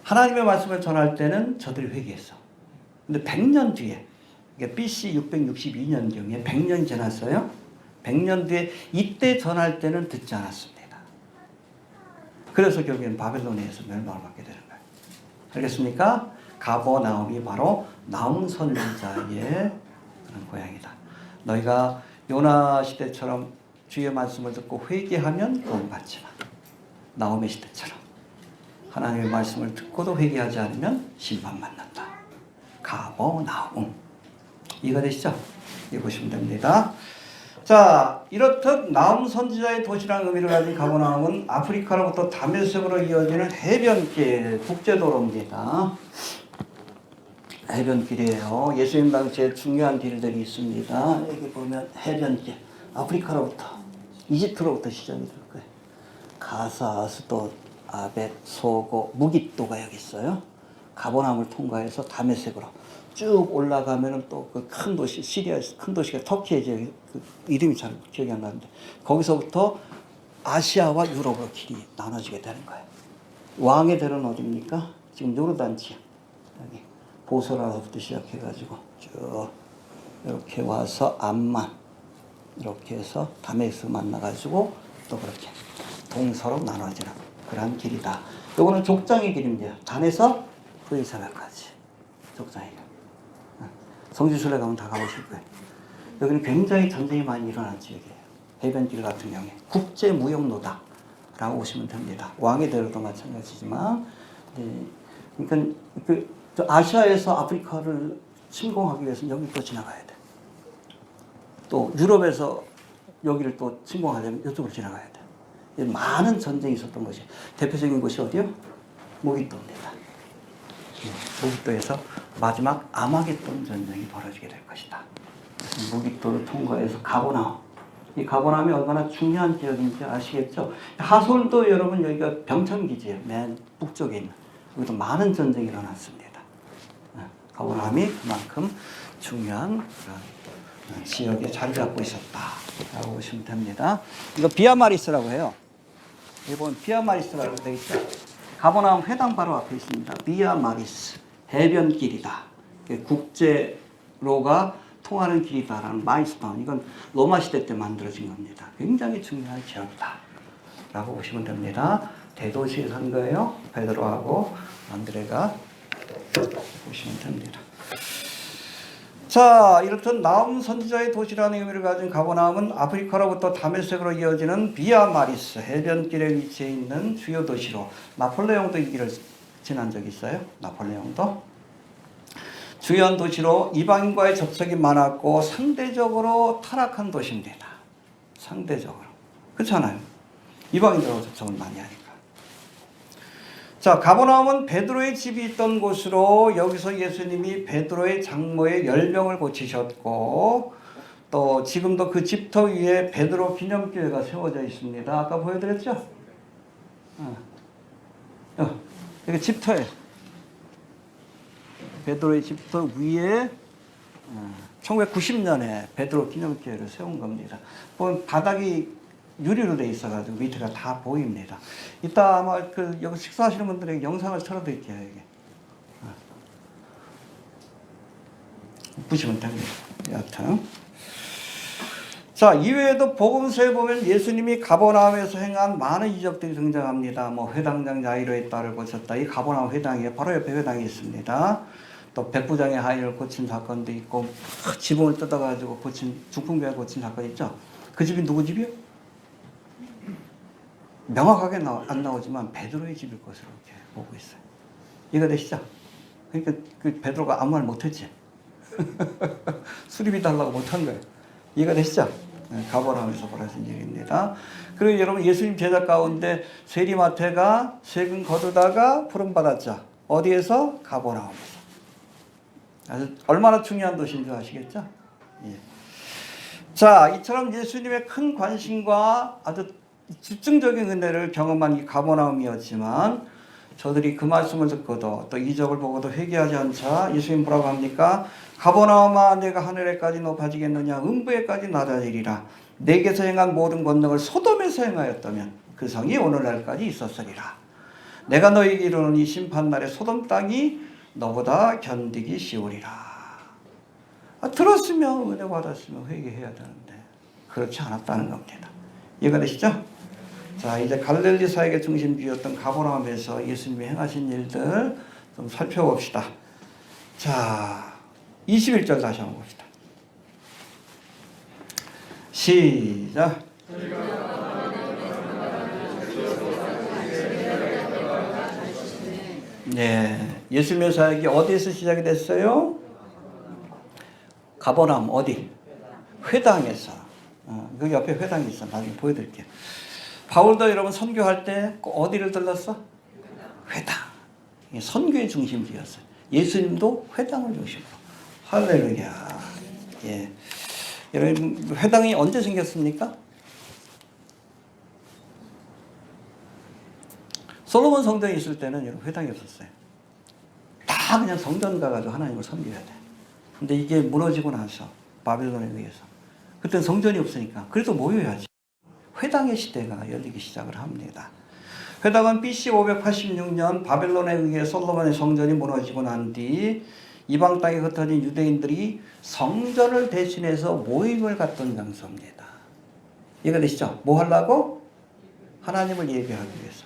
하나님의 말씀을 전할 때는 저들이 회개했어. 근데 100년 뒤에, 그러니까 BC 662년경에 100년이 지났어요. 100년 뒤에 이때 전할 때는 듣지 않았습니다. 그래서 결국엔 바벨론에서 멸망을 받게 되는 거예요. 알겠습니까? 가버나움이 바로 나움 선지자의 그런 고향이다. 너희가 요나 시대처럼 주의 말씀을 듣고 회개하면 구원받지만 나움의 시대처럼 하나님의 말씀을 듣고도 회개하지 않으면 심판받는다. 가버나움. 이해가 되시죠? 이거 보시면 됩니다. 자, 이렇듯 나움 선지자의 도시라는 의미를 가진 가버나움은 아프리카로부터 다메섹으로 이어지는 해변길, 국제도로입니다. 해변길이에요. 예수님 당시에 중요한 길들이 있습니다. 여기 보면 해변길, 아프리카로부터, 이집트로부터 시작이 될 거예요. 가사, 아스돗, 아벳, 소고, 무깃도가 여기 있어요. 가버나움을 통과해서 다메섹으로 쭉 올라가면은 또 그 큰 도시, 시리아 큰 도시가 터키에 이제 그 이름이 잘 기억이 안 나는데 거기서부터 아시아와 유럽으로 길이 나눠지게 되는 거예요. 왕의 대로는 어디입니까? 지금 요르단 지역. 여기 보소라로부터 시작해가지고 쭉 이렇게 와서 암만 이렇게 해서 다메섹 만나가지고 또 그렇게 동서로 나눠지는 그런 길이다. 요거는 족장의 길입니다. 단에서 브이사라까지 족장의 길. 성지순례 가면 다 가보실 거예요. 여기는 굉장히 전쟁이 많이 일어난 지역이에요. 해변길 같은 경우에 국제무역로다라고 보시면 됩니다. 왕의 대로도 마찬가지지만, 그러니까 아시아에서 아프리카를 침공하기 위해서는 여기 또 지나가야 돼. 또 유럽에서 여기를 또 침공하려면 이쪽으로 지나가야 돼. 많은 전쟁이 있었던 것이 대표적인 곳이 어디요? 무깃도입니다. 무깃도에서 마지막 아마겟돈 전쟁이 벌어지게 될 것이다. 무깃도를 통과해서 가버나움. 이 가버나움이 얼마나 중요한 지역인지 아시겠죠? 하솔도 여러분 여기가 병천기지예요. 맨 북쪽에 있는. 여기도 많은 전쟁이 일어났습니다. 가버나움이 그만큼 중요한 그런 지역에 자리 잡고 있었다라고 보시면 됩니다. 이거 비아마리스라고 해요. 이번 비아마리스라고 되어 있죠. 가버나움 회당 바로 앞에 있습니다. 비아마리스 해변길이다. 국제로가 통하는 길이다라는 마이스타운. 이건 로마 시대 때 만들어진 겁니다. 굉장히 중요한 지역이다 라고 보시면 됩니다. 대도시에 산 거예요. 베드로하고 안드레가 보시면 됩니다. 자, 이렇듯 나움 선지자의 도시라는 의미를 가진 가버나움은 아프리카로부터 다메섹으로 이어지는 비아 마리스 해변길에 위치해 있는 주요 도시로, 나폴레옹도 이 길을 지난 적이 있어요. 나폴레옹도 주요한 도시로 이방인과의 접촉이 많았고 상대적으로 타락한 도시입니다. 상대적으로. 그렇잖아요. 이방인들하고 접촉을 많이 하니까. 자, 가버나움은 베드로의 집이 있던 곳으로 여기서 예수님이 베드로의 장모의 10명을 고치셨고, 또 지금도 그 집터 위에 베드로 기념교회가 세워져 있습니다. 아까 보여드렸죠? 이게 집터예요. 베드로의 집터 위에 1990년에 베드로 기념교회를 세운 겁니다. 보면 바닥이 유리로 돼 있어가지고 밑에가 다 보입니다. 이따 아마 여기 식사하시는 분들에게 영상을 틀어드릴게요. 이게 보시면 됩니다. 여하튼 자, 이외에도 복음서에 보면 예수님이 가버나움에서 행한 많은 이적들이 등장합니다. 뭐 회당장 야이로의 딸을 고쳤다. 이 가버나움 회당에 바로 옆에 회당이 있습니다. 또 백부장의 아이를 고친 사건도 있고, 지붕을 뜯어가지고 고친 중풍병을 고친 사건 있죠. 그 집이 누구 집이요? 명확하게 안 나오지만 베드로의 집일 것으로 이렇게 보고 있어요. 이해가 되시죠? 그러니까 그 베드로가 아무 말 못했지. 수리비 달라고 못한 거예요. 이해가 되시죠? 가버나움에서 벌어진 일입니다. 그리고 여러분, 예수님 제자 가운데 세리마태가 세금 거두다가 부름받았죠. 어디에서? 가버나움에서. 아주 얼마나 중요한 도시인 줄 아시겠죠? 예. 자, 이처럼 예수님의 큰 관심과 아주 집중적인 은혜를 경험한 이 가버나움이었지만, 저들이 그 말씀을 듣고도 또 이적을 보고도 회개하지 않자 예수님 뭐라고 합니까? 가버나움아, 내가 하늘에까지 높아지겠느냐? 음부에까지 낮아지리라. 내게서 행한 모든 권능을 소돔에서 행하였다면 그 성이 오늘날까지 있었으리라. 내가 너희에게 이르노니 심판날에 소돔 땅이 너보다 견디기 쉬우리라. 들었으면 은혜 받았으면 회개해야 되는데 그렇지 않았다는 겁니다. 이해가 되시죠? 자, 이제 갈릴리 사역의 중심지였던 가버나움에서 예수님이 행하신 일들 좀 살펴봅시다. 자, 21절 다시 한번 봅시다. 시작. 네, 예수님의 사역이 어디에서 시작이 됐어요? 가버나움 어디? 회당에서. 그 옆에 회당이 있어. 나중에 보여드릴게요. 바울도 여러분 선교할 때 어디를 들렀어? 회당. 선교의 중심지였어요. 예수님도 회당을 중심으로. 할렐루야. 예. 여러분, 회당이 언제 생겼습니까? 솔로몬 성전에 있을 때는 여러분 회당이 없었어요. 다 그냥 성전 가가지고 하나님을 섬겨야 돼. 근데 이게 무너지고 나서 바벨론에 의해서 그때는 성전이 없으니까 그래도 모여야지. 회당의 시대가 열리기 시작을 합니다. 회당은 BC 586년 바벨론에 의해 솔로몬의 성전이 무너지고 난 뒤 이방 땅에 흩어진 유대인들이 성전을 대신해서 모임을 갖던 장소입니다. 이해가 되시죠? 뭐 하려고? 하나님을 예배하기 위해서.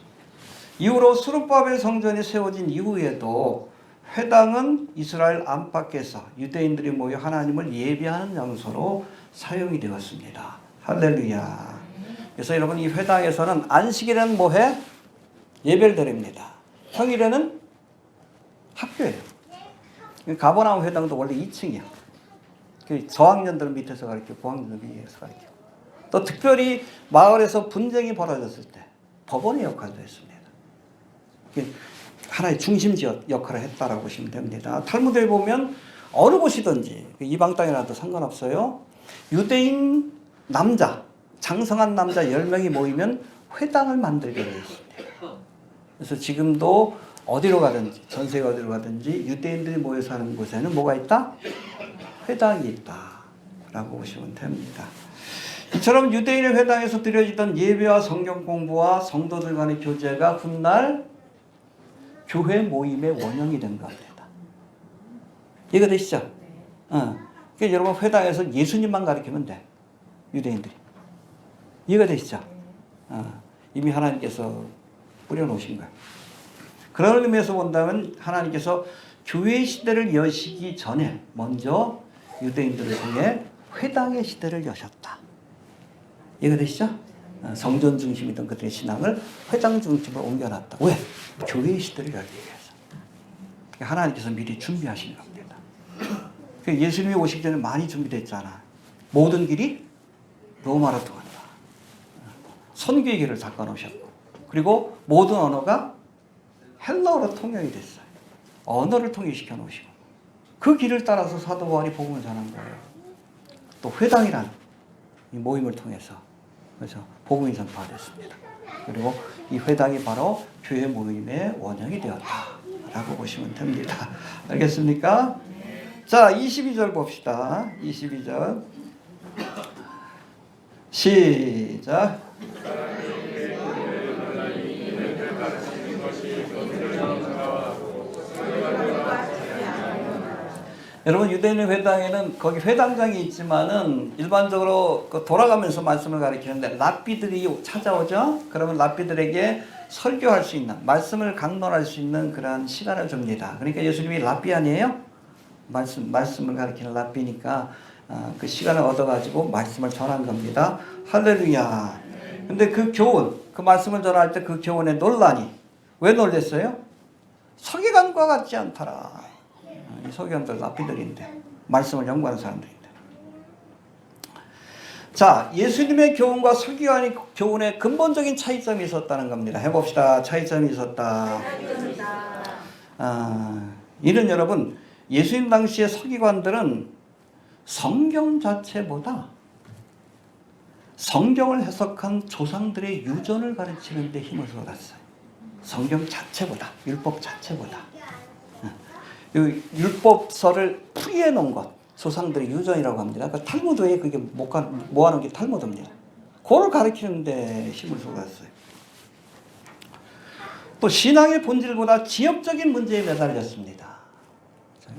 이후로 스룹바벨 성전이 세워진 이후에도 회당은 이스라엘 안팎에서 유대인들이 모여 하나님을 예배하는 장소로 사용이 되었습니다. 할렐루야. 그래서 여러분, 이 회당에서는 안식일에는 뭐해? 예배를 드립니다. 평일에는 학교예요. 가버나움 회당도 원래 2층이야. 저학년들 밑에서 가르치고 고학년들 위에서 가르치고, 또 특별히 마을에서 분쟁이 벌어졌을 때 법원의 역할도 했습니다. 하나의 중심지 역할을 했다라고 보시면 됩니다. 탈무드에 보면 어느 곳이든지 이방 땅이라도 상관없어요. 유대인 남자, 장성한 남자 10명이 모이면 회당을 만들게 되어 있습니다. 그래서 지금도 어디로 가든지, 전 세계 어디로 가든지 유대인들이 모여 사는 곳에는 뭐가 있다? 회당이 있다라고 보시면 됩니다. 이처럼 유대인의 회당에서 드려지던 예배와 성경 공부와 성도들 간의 교제가 훗날 교회 모임의 원형이 된 겁니다. 이해가 되시죠? 그러니까 여러분, 회당에서 예수님만 가르치면 돼. 유대인들이. 이해가 되시죠? 이미 하나님께서 뿌려놓으신 거예요. 그런 의미에서 본다면 하나님께서 교회 시대를 여시기 전에 먼저 유대인들을 통해 회당의 시대를 여셨다. 이해가 되시죠? 성전 중심이던 그들의 신앙을 회당 중심으로 옮겨놨다. 왜? 교회의 시대를 열기 위해서. 하나님께서 미리 준비하신 겁니다. 예수님이 오시기 전에 많이 준비됐잖아. 모든 길이 로마로 통한다. 선교의 길을 닦아 놓으셨고, 그리고 모든 언어가 헬라어로 통역이 됐어요. 언어를 통일시켜 놓으시고, 그 길을 따라서 사도 바울이 복음을 전한 거예요. 또 회당이라는 이 모임을 통해서 그래서 복음이 전파됐습니다. 그리고 이 회당이 바로 교회 모임의 원형이 되었다라고 보시면 됩니다. 알겠습니까? 자, 22절 봅시다. 22절 시작. 여러분, 유대인의 회당에는 거기 회당장이 있지만은 일반적으로 돌아가면서 말씀을 가르치는데 랍비들이 찾아오죠. 그러면 랍비들에게 설교할 수 있는, 말씀을 강론할 수 있는 그런 시간을 줍니다. 그러니까 예수님이 랍비 아니에요? 말씀을 가르치는 랍비니까 그 시간을 얻어가지고 말씀을 전한 겁니다. 할렐루야. 근데 그 교훈, 그 말씀을 전할 때 그 교훈의 논란이 왜 놀랬어요? 서기관과 같지 않더라. 이 서기관들 랍비들인데, 말씀을 연구하는 사람들인데. 자, 예수님의 교훈과 서기관의 교훈에 근본적인 차이점이 있었다는 겁니다. 해봅시다. 차이점이 있었다. 이는 여러분, 예수님 당시의 서기관들은 성경 자체보다 성경을 해석한 조상들의 유전을 가르치는 데 힘을 쏟았어요. 성경 자체보다, 율법 자체보다. 이 율법서를 풀이해 놓은 것, 조상들의 유전이라고 합니다. 그러니까 탈무드에 그게 모아놓은 게 탈무드입니다. 그걸 가르치는 데 힘을 쏟았어요. 또 신앙의 본질보다 지역적인 문제에 매달렸습니다.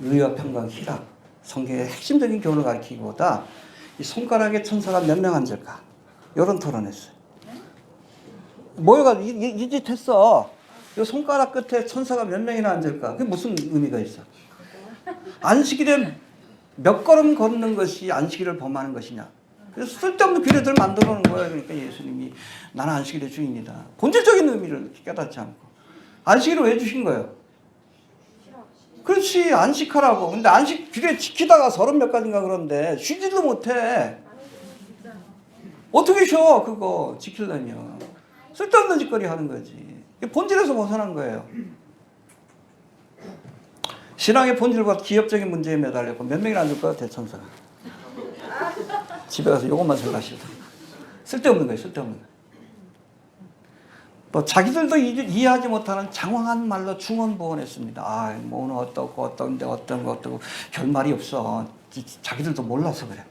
의와 평강, 희락, 성경의 핵심적인 교훈을 가르치기보다 이 손가락에 천사가 몇 명 앉을까? 이런 토론했어요. 모여가 이 짓 했어. 이 손가락 끝에 천사가 몇 명이나 앉을까? 그게 무슨 의미가 있어? 안식일에 몇 걸음 걷는 것이 안식일을 범하는 것이냐? 그래서 쓸데없는 규례들 만들어 놓은 거예요. 그러니까 예수님이 나는 안식일의 주인이다. 본질적인 의미를 깨닫지 않고. 안식일을 왜 주신 거예요? 그렇지, 안식하라고. 근데 안식 규례 지키다가 30몇 가지인가 그런데 쉬지도 못해. 어떻게 쉬어, 그거 지키려면. 쓸데없는 짓거리 하는 거지. 본질에서 벗어난 거예요. 신앙의 본질과 기업적인 문제에 매달렸고 몇 명이나 앉을 거야, 대천사가. 집에 가서 이것만 생각하시고. 쓸데없는 거예요, 쓸데없는 거예요. 또 자기들도 이해하지 못하는 장황한 말로 중언부언했습니다. 뭐 오늘 어떻고 어떤데 어떤 거 어떻고 결말이 없어. 자기들도 몰라서 그래.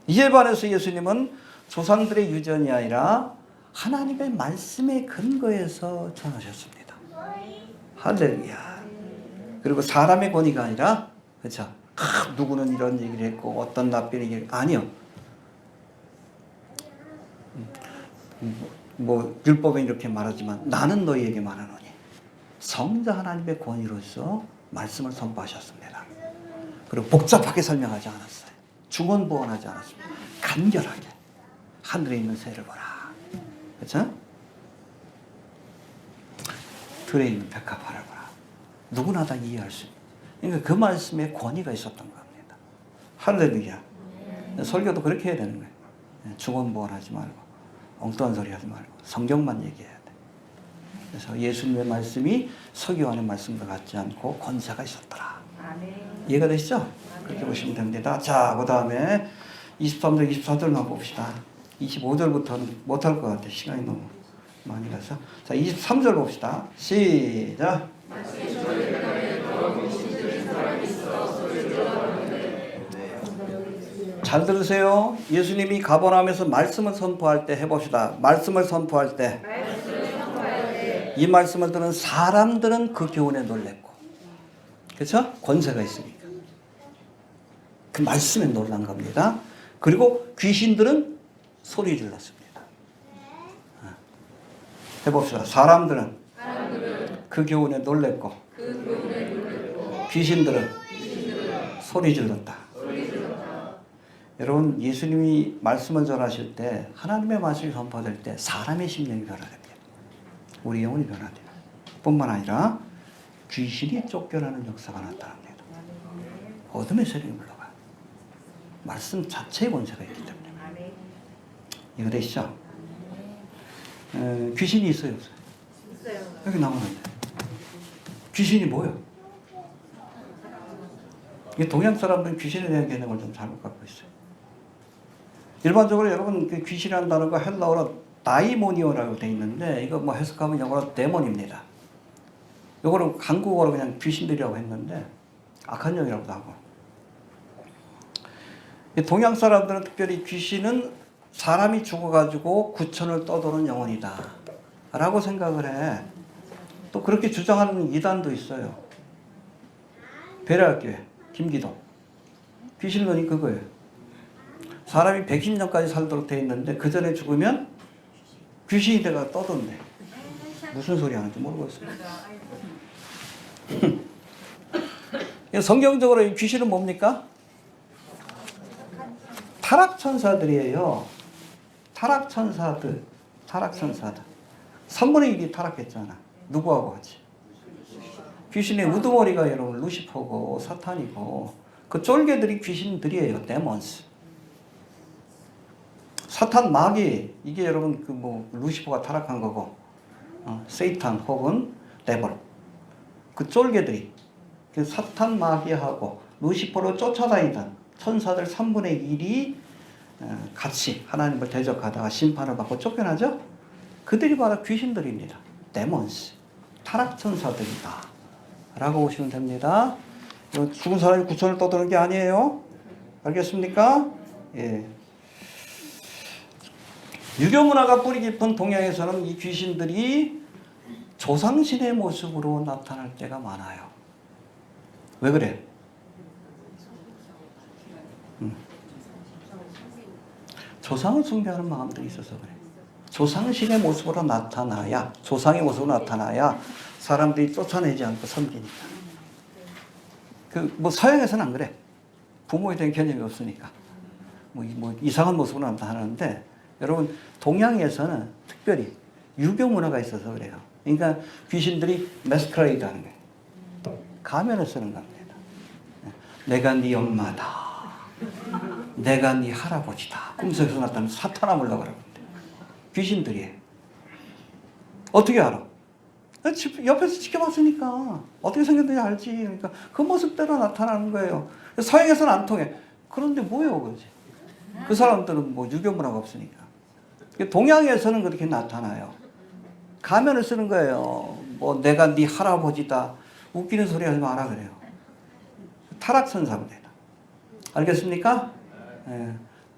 이에 반해서 예수님은 조상들의 유전이 아니라 하나님의 말씀의 근거에서 전하셨습니다. 할렐루야. 그리고 사람의 권위가 아니라, 그렇죠? 누구는 이런 얘기를 했고 어떤 랍비는 얘기를, 아니요. 뭐 율법에 이렇게 말하지만 나는 너희에게 말하노니 성자 하나님의 권위로서 말씀을 선포하셨습니다. 그리고 복잡하게 설명하지 않았어요. 중언부언하지 않았습니다. 간결하게 하늘에 있는 새를 보라. 그렇죠? 들에 있는 백합화를 보라. 누구나 다 이해할 수 있는. 그러니까 그 말씀에 권위가 있었던 겁니다. 할렐루야. 설교도 그렇게 해야 되는 거예요. 중언부언하지 말고 엉뚱한 소리 하지 말고 성경만 얘기해야 돼. 그래서 예수님의 말씀이 서기관의 말씀과 같지 않고 권세가 있었더라. 이해가 되시죠? 그렇게 보시면 됩니다. 자, 그 다음에 23절, 24절만 봅시다. 25절부터는 못할 것 같아. 시간이 너무 많이 가서. 자, 23절 봅시다. 시작. 잘 들으세요. 예수님이 가버나움에서 말씀을 선포할 때 해봅시다. 말씀을 선포할 때 이 말씀을 들은 사람들은 그 교훈에 놀랬고, 그렇죠? 권세가 있으니까 그 말씀에 놀란 겁니다. 그리고 귀신들은 소리 질렀습니다. 해봅시다. 사람들은 그 교훈에 놀랬고, 귀신들은 소리 질렀다. 여러분 예수님이 말씀을 전하실 때 하나님의 말씀이 선포될 때 사람의 심령이 변화됩니다. 우리 영혼이 변화돼요. 뿐만 아니라 귀신이 쫓겨나는 역사가 나타납니다. 어둠의 세력이 물러가요. 말씀 자체의 권세가 있기 때문에. 이거 되시죠? 귀신이 있어요, 없어요? 여기 나오는데 귀신이 뭐예요? 동양 사람들은 귀신에 대한 개념을 좀 잘못 갖고 있어요. 일반적으로 여러분 그 귀신이라는 단어가 헬라어로 다이모니오라고 되어 있는데 이거 뭐 해석하면 영어로 데몬입니다. 이거를 한국어로 그냥 귀신들이라고 했는데 악한 영이라고도 하고. 동양 사람들은 특별히 귀신은 사람이 죽어가지고 구천을 떠도는 영혼이다 라고 생각을 해. 또 그렇게 주장하는 이단도 있어요. 배려학교회 김기동 귀신론이 그거예요. 사람이 110년까지 살도록 돼 있는데 그 전에 죽으면 귀신이 돼가 떠돈대. 무슨 소리 하는지 모르겠어요. 성경적으로 이 귀신은 뭡니까? 타락천사들이에요. 타락천사들. 3분의 1이 타락했잖아. 누구하고 같이? 귀신의 우두머리가 여러분 루시퍼고 사탄이고 그 쫄개들이 귀신들이에요. 데몬스. 사탄 마귀 이게 여러분 그 뭐 루시퍼가 타락한 거고 세이탄 혹은 데벌 그 쫄개들이 그 사탄 마귀하고 루시퍼로 쫓아다니던 천사들 3분의 1이 같이 하나님을 대적하다가 심판을 받고 쫓겨나죠. 그들이 바로 귀신들입니다. 데몬스 타락천사들이다 라고 보시면 됩니다. 죽은 사람이 구천을 떠도는 게 아니에요. 알겠습니까? 예. 유교문화가 뿌리 깊은 동양에서는 이 귀신들이 조상신의 모습으로 나타날 때가 많아요. 왜 그래? 조상을 숭배하는 마음들이 있어서 그래. 조상신의 모습으로 나타나야, 조상의 모습으로 나타나야 사람들이 쫓아내지 않고 섬기니까. 뭐 서양에서는 안 그래. 부모에 대한 개념이 없으니까. 뭐 이상한 모습으로 나타나는데 여러분 동양에서는 특별히 유교 문화가 있어서 그래요. 그러니까 귀신들이 메스크레이드 하는 거예요. 가면을 쓰는 겁니다. 내가 네 엄마다. 내가 네 할아버지다. 꿈속에서 나타나면 사탄아 몰라고 그러는데 귀신들이에요. 어떻게 알아? 옆에서 지켜봤으니까 어떻게 생겼는지 알지. 그러니까 그 모습대로 나타나는 거예요. 서양에서는 안 통해. 그런데 뭐예요, 그지? 그 사람들은 뭐 유교 문화가 없으니까. 동양에서는 그렇게 나타나요. 가면을 쓰는 거예요. 뭐 내가 네 할아버지다. 웃기는 소리 하지 마라 그래요. 타락천사입니다. 알겠습니까? 예.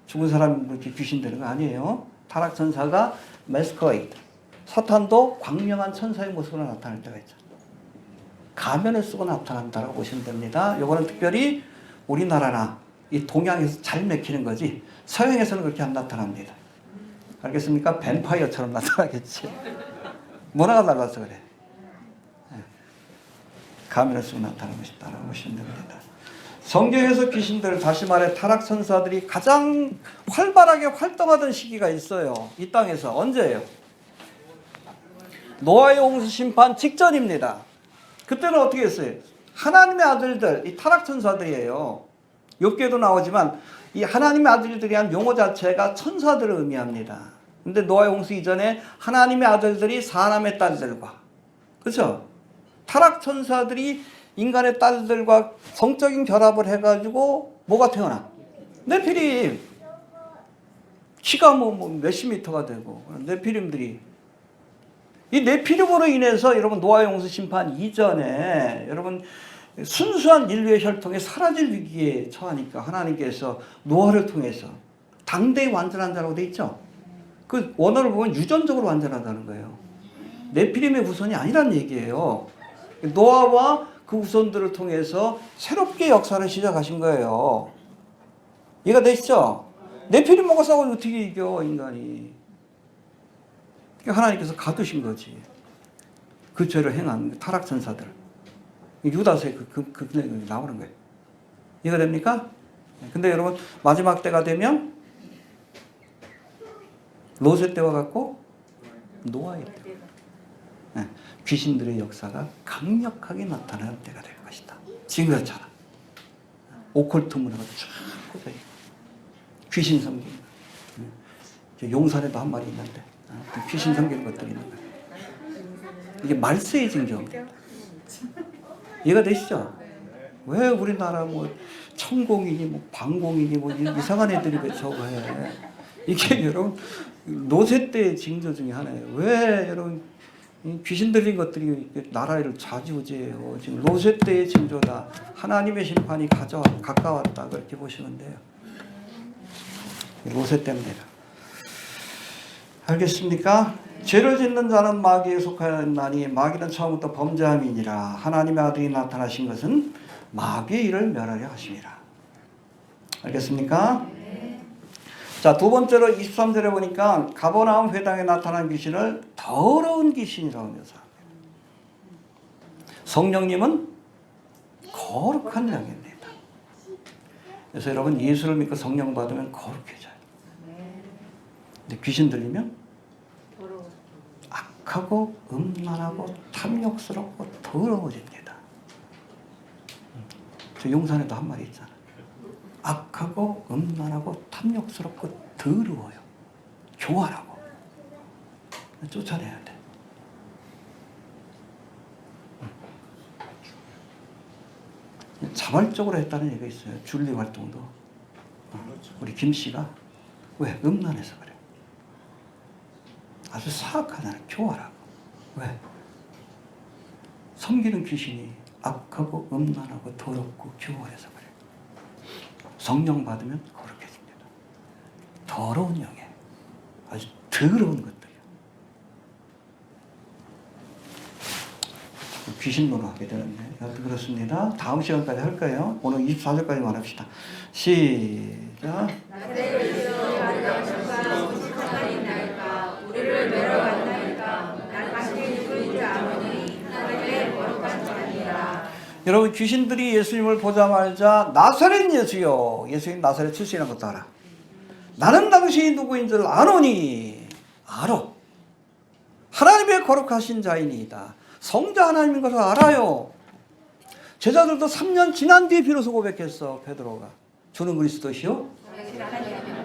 죽은 사람이 그렇게 귀신 되는 거 아니에요. 타락천사가 메스커이드. 사탄도 광명한 천사의 모습으로 나타날 때가 있죠. 가면을 쓰고 나타난다고 보시면 됩니다. 요거는 특별히 우리나라나 이 동양에서 잘 맥히는 거지 서양에서는 그렇게 안 나타납니다. 알겠습니까? 뱀파이어처럼 나타나겠지. 문화가 달라서 그래. 가면을 쓰고 나타나고 싶다라고 보시면 됩니다. 성경에서 귀신들, 다시 말해 타락천사들이 가장 활발하게 활동하던 시기가 있어요. 이 땅에서. 언제예요? 노아의 홍수 심판 직전입니다. 그때는 어떻게 했어요? 하나님의 아들들, 이 타락천사들이에요. 욥기에도 나오지만 이 하나님의 아들들이란 용어 자체가 천사들을 의미합니다. 근데 노아의 홍수 이전에 하나님의 아들들이 사람의 딸들과, 그렇죠? 타락천사들이 인간의 딸들과 성적인 결합을 해가지고 뭐가 태어나? 네피림. 키가 뭐 몇십 미터가 되고 네피림들이 이 네피림으로 인해서 여러분 노아의 홍수 심판 이전에 여러분 순수한 인류의 혈통이 사라질 위기에 처하니까 하나님께서 노아를 통해서 당대의 완전한 자라고 돼 있죠. 그 원어를 보면 유전적으로 완전하다는 거예요. 네피림의 후손이 아니란 얘기예요. 노아와 그 후손들을 통해서 새롭게 역사를 시작하신 거예요. 이해가 되시죠? 네피림하고 싸우면 어떻게 이겨 인간이. 하나님께서 가두신 거지. 그 죄를 행한 타락천사들. 유다서에 그 나오는 거예요. 이해가 됩니까? 근데 여러분 마지막 때가 되면 롯의 때와 같고 노아의 때. 네. 귀신들의 역사가 강력하게 나타나는 때가 될 것이다. 지금 그렇잖아. 오컬트 문화가 쫙 퍼져 있고 귀신 섬기는 거. 용산에도 한 마리 있는데 귀신 섬기는 것들이 있는 거예요. 이게 말세의 징조입니다. 이해가 되시죠? 왜 우리나라 뭐 천공이니 뭐 방공이니 뭐 이상한 애들이 왜 저거 해? 이게 여러분 노세 때의 징조 중에 하나예요. 왜 여러분 귀신 들린 것들이 나라를 좌지우지해요. 지금 노세 때의 징조다. 하나님의 심판이 가까웠다. 그렇게 보시면 돼요. 노세 때입니다. 알겠습니까? 죄를 짓는 자는 마귀에 속하였나니 마귀는 처음부터 범죄함이니라. 하나님의 아들이 나타나신 것은 마귀의 일을 멸하려 하심이라. 알겠습니까? 자, 두 번째로 23절에 보니까 가버나움 회당에 나타난 귀신을 더러운 귀신이라고 묘사합니다. 성령님은 거룩한 영입니다. 그래서 여러분 예수를 믿고 성령 받으면 거룩해져요. 근데 귀신 들리면 악하고 음란하고 탐욕스럽고 더러워집니다. 저 용산에도 한 마리 있잖아. 악하고 음란하고 탐욕스럽고 더러워요. 교활하고. 쫓아내야 돼. 자발적으로 했다는 얘기가 있어요. 줄리 활동도. 우리 김 씨가 왜? 음란해서 그래. 아주 사악하잖아요. 교활하고. 왜? 섬기는 귀신이 악하고 음란하고 더럽고 교활해서 그래. 성령 받으면 거룩해집니다. 더러운 영에 아주 더러운 것들이요. 귀신 논하게 되는데 여하튼 그렇습니다. 다음 시간까지 할 거예요. 오늘 24절까지만 합시다. 시작. 우리를 멸하였나이까 난 당신의 육을 줄 아노니 하나님의 거룩한 자니라. 여러분 귀신들이 예수님을 보자마자 나사렛 예수요. 예수님 나사렛 출신이라는 것도 알아. 나는 당신이 누구인 줄 아노니. 알아. 하나님의 거룩하신 자이니이다. 성자 하나님인 것을 알아요. 제자들도 3년 지난 뒤에 비로소 고백했어. 베드로가. 주는 그리스도시요?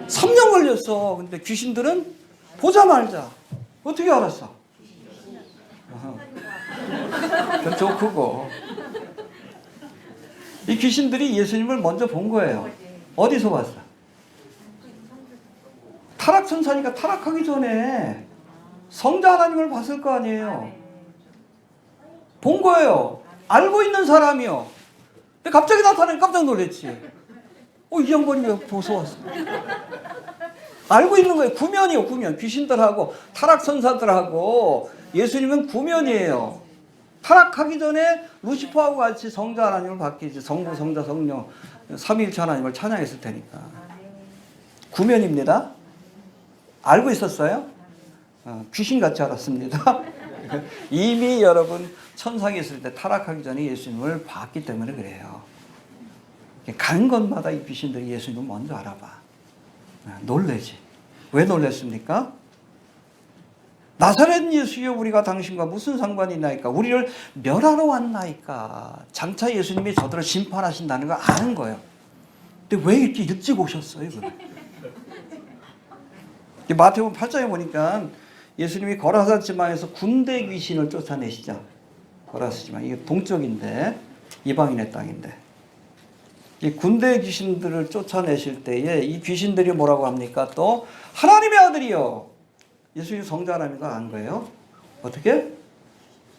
3년 걸렸어. 근데 귀신들은 보자마자 어떻게 알았어? 저 크고. 이 귀신들이 예수님을 먼저 본 거예요. 어디서 봤어? 타락천사니까 타락하기 전에 성자 하나님을 봤을 거 아니에요. 본 거예요. 알고 있는 사람이요. 근데 갑자기 나타나니까 깜짝 놀랐지. 이 양반이 왜 보서 왔어? 알고 있는 거예요. 구면이요, 구면. 귀신들하고 타락천사들하고 예수님은 구면이에요. 타락하기 전에 루시퍼하고 같이 성자 하나님을 받기지. 성부, 성자, 성령 삼위일체 하나님을 찬양했을 테니까. 구면입니다. 알고 있었어요? 귀신같이 알았습니다. 이미 여러분 천상에 있을 때 타락하기 전에 예수님을 봤기 때문에 그래요. 가는 곳마다 이 귀신들이 예수님을 먼저 알아봐. 놀래지. 왜 놀랬습니까? 나사렛 예수여 우리가 당신과 무슨 상관이 있나이까? 우리를 멸하러 왔나이까? 장차 예수님이 저들을 심판하신다는 걸 아는 거예요. 근데 왜 이렇게 일찍 오셨어요? 마태복음 8장에 보니까 예수님이 거라사 지방에서 군대 귀신을 쫓아내시죠. 거라사 지방. 이게 동쪽인데 이방인의 땅인데. 이 군대 귀신들을 쫓아내실 때에 이 귀신들이 뭐라고 합니까? 또 하나님의 아들이요. 예수님 성자 하나님인 거 안 거예요? 어떻게?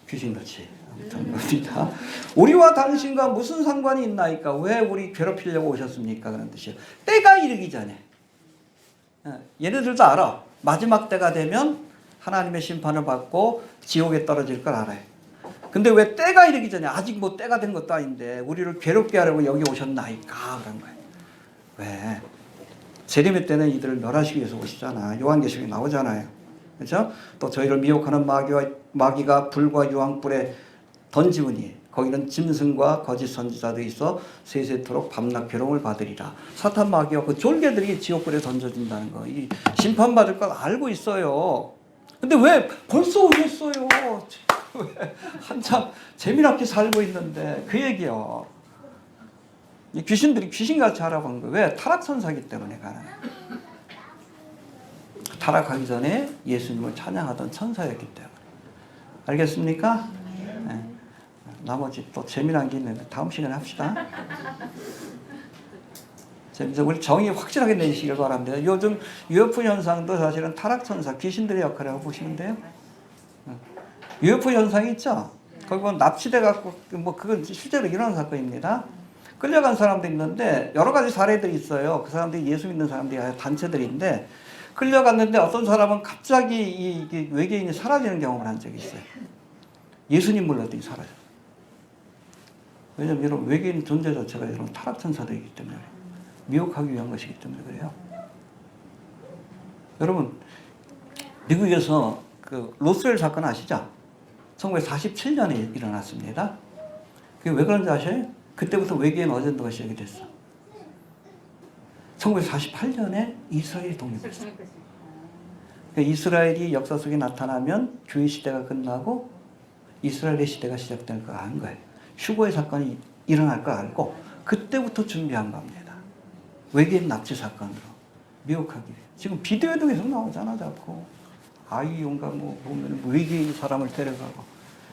귀신같이. 아무튼 겁니다. 우리와 당신과 무슨 상관이 있나이까? 왜 우리 괴롭히려고 오셨습니까? 그런 뜻이에요. 때가 이르기 전에. 얘네들도 알아. 마지막 때가 되면 하나님의 심판을 받고 지옥에 떨어질 걸 알아요. 근데 왜 때가 이르기 전에 아직 뭐 때가 된 것도 아닌데 우리를 괴롭게 하려고 여기 오셨나이까? 그런 거예요. 왜? 재림의 때는 이들을 멸하시기 위해서 오시잖아. 요한계시록에 나오잖아요. 그렇죠? 또 저희를 미혹하는 마귀가 불과 유황불에 던지우니 거기는 짐승과 거짓 선지자들이 있어 세세토록 밤낮 괴로움을 받으리라. 사탄 마귀와 그 졸개들이 지옥불에 던져진다는 거. 이 심판받을 걸 알고 있어요. 근데 왜 벌써 오겠어요? 왜 한참 재미나게 살고 있는데 그 얘기요. 이 귀신들이 귀신같이 알아본 거예요. 왜? 타락천사기 때문에 가는. 타락하기 전에 예수님을 찬양하던 천사였기 때문에. 알겠습니까? 네. 나머지 또 재미난 게 있는데 다음 시간에 합시다. 재밌어. 우리 정의 확실하게 내시길 바랍니다. 요즘 UFO 현상도 사실은 타락천사 귀신들의 역할이라고 보시면 돼요. UFO 현상이 있죠. 거기 보면 납치돼 갖고 뭐 그건 실제로 일어난 사건입니다. 끌려간 사람도 있는데 여러 가지 사례들이 있어요. 그 사람들이 예수 믿는 사람들이 단체들인데 끌려갔는데 어떤 사람은 갑자기 이 외계인이 사라지는 경험을 한 적이 있어요. 예수님 몰랐더니 사라져요. 왜냐하면 여러분 외계인 존재 자체가 여러분 타락천사들이기 때문에 미혹하기 위한 것이기 때문에 그래요. 여러분 미국에서 그 로스웰 사건 아시죠? 1947년에 일어났습니다. 그게 왜 그런지 아셔요? 그때부터 외계인 어젠다가 시작이 됐어. 1948년에 이스라엘이 독립했어요. 그러니까 이스라엘이 역사 속에 나타나면 주의 시대가 끝나고 이스라엘의 시대가 시작될 걸 안 거예요. 휴거의 사건이 일어날 걸 알고 그때부터 준비한 겁니다. 외계인 납치 사건으로 미혹하기 위해. 지금 비디오에도 계속 나오잖아 자꾸. 아이용가 뭐 보면 외계인 사람을 데려가고.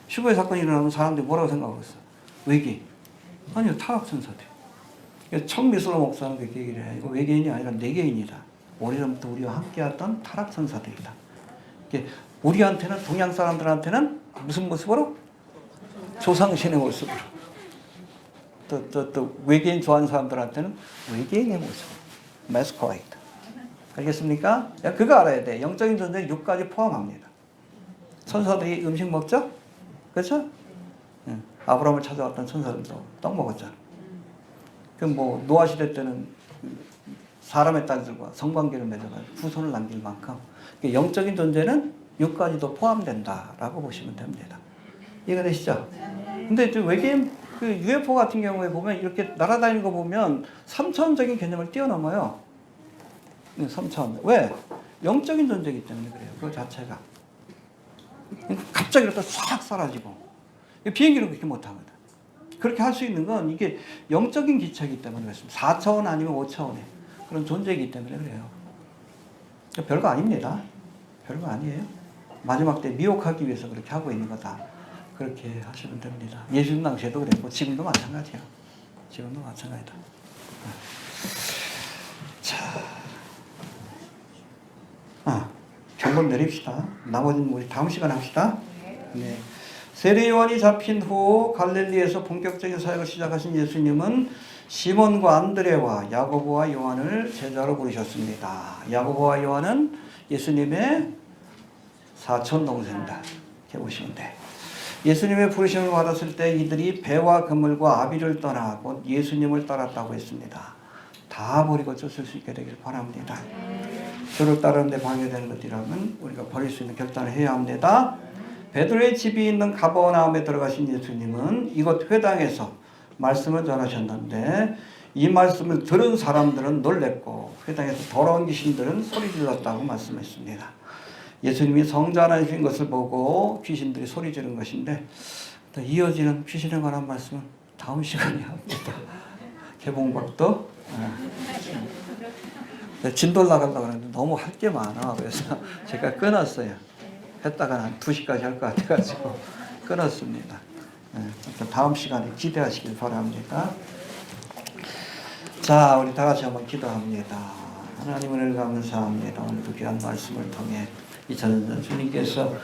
휴거의 사건이 일어나면 사람들이 뭐라고 생각하고 있어? 외계인. 아니요, 타락천사들. 청미소로 목사는 그렇게 얘기를 해요. 이거 외계인이 아니라 내계인이다. 오래전부터 우리와 함께했던 타락천사들이다. 우리한테는 동양 사람들한테는 무슨 모습으로? 조상신의 모습으로. 또 외계인 좋아하는 사람들한테는 외계인의 모습으로. 메스코라이트. 알겠습니까? 그거 알아야 돼. 영적인 존재는 육까지 포함합니다. 천사들이 음식 먹죠? 그렇죠? 아브라함을 찾아왔던 천사들도 떡 먹었잖아. 그럼 뭐 노아 시대 때는 사람의 딸들과 성관계를 맺어가지고 후손을 남길 만큼 영적인 존재는 육까지도 포함된다라고 보시면 됩니다. 이해되시죠? 근데 외계인 그 UFO 같은 경우에 보면 이렇게 날아다니는 거 보면 3차원적인 개념을 뛰어넘어요. 3차원. 왜? 영적인 존재이기 때문에 그래요. 그 자체가. 갑자기 이렇게 싹 사라지고. 비행기는 그렇게 못하거든. 그렇게 할 수 있는 건 이게 영적인 기체이기 때문에 그렇습니다. 4차원 아니면 5차원의 그런 존재이기 때문에 그래요. 별거 아닙니다. 별거 아니에요. 마지막 때 미혹하기 위해서 그렇게 하고 있는 거다. 그렇게 하시면 됩니다. 예수님 당시에도 그랬고 지금도 마찬가지야. 지금도 마찬가지다. 자, 경본 내립시다. 나머지는 우리 다음 시간에 합시다. 네. 세례 요한이 잡힌 후 갈릴리에서 본격적인 사역을 시작하신 예수님은 시몬과 안드레와 야고보와 요한을 제자로 부르셨습니다. 야고보와 요한은 예수님의 사촌 동생들. 이렇게 보시면 돼. 예수님의 부르심을 받았을 때 이들이 배와 그물과 아비를 떠나 곧 예수님을 따랐다고 했습니다. 다 버리고 쫓을 수 있게 되길 바랍니다. 저를 따르는데 방해되는 것이라면 우리가 버릴 수 있는 결단을 해야 합니다. 베드로의 집이 있는 가버나움에 들어가신 예수님은 이곳 회당에서 말씀을 전하셨는데 이 말씀을 들은 사람들은 놀랬고 회당에서 더러운 귀신들은 소리 질렀다고 말씀했습니다. 예수님이 성자 하나님인 것을 보고 귀신들이 소리 지른 것인데 또 이어지는 귀신에 관한 말씀은 다음 시간에 합니다. 개봉박도 진도 나가려고 하는데 너무 할 게 많아. 그래서 제가 끊었어요. 했다가 한 2시까지 할 것 같아가지고 끊었습니다. 다음 시간에 기대하시길 바랍니다. 자, 우리 다 같이 한번 기도합니다. 하나님을 감사합니다. 오늘도 귀한 말씀을 통해 2000년 전 주님께서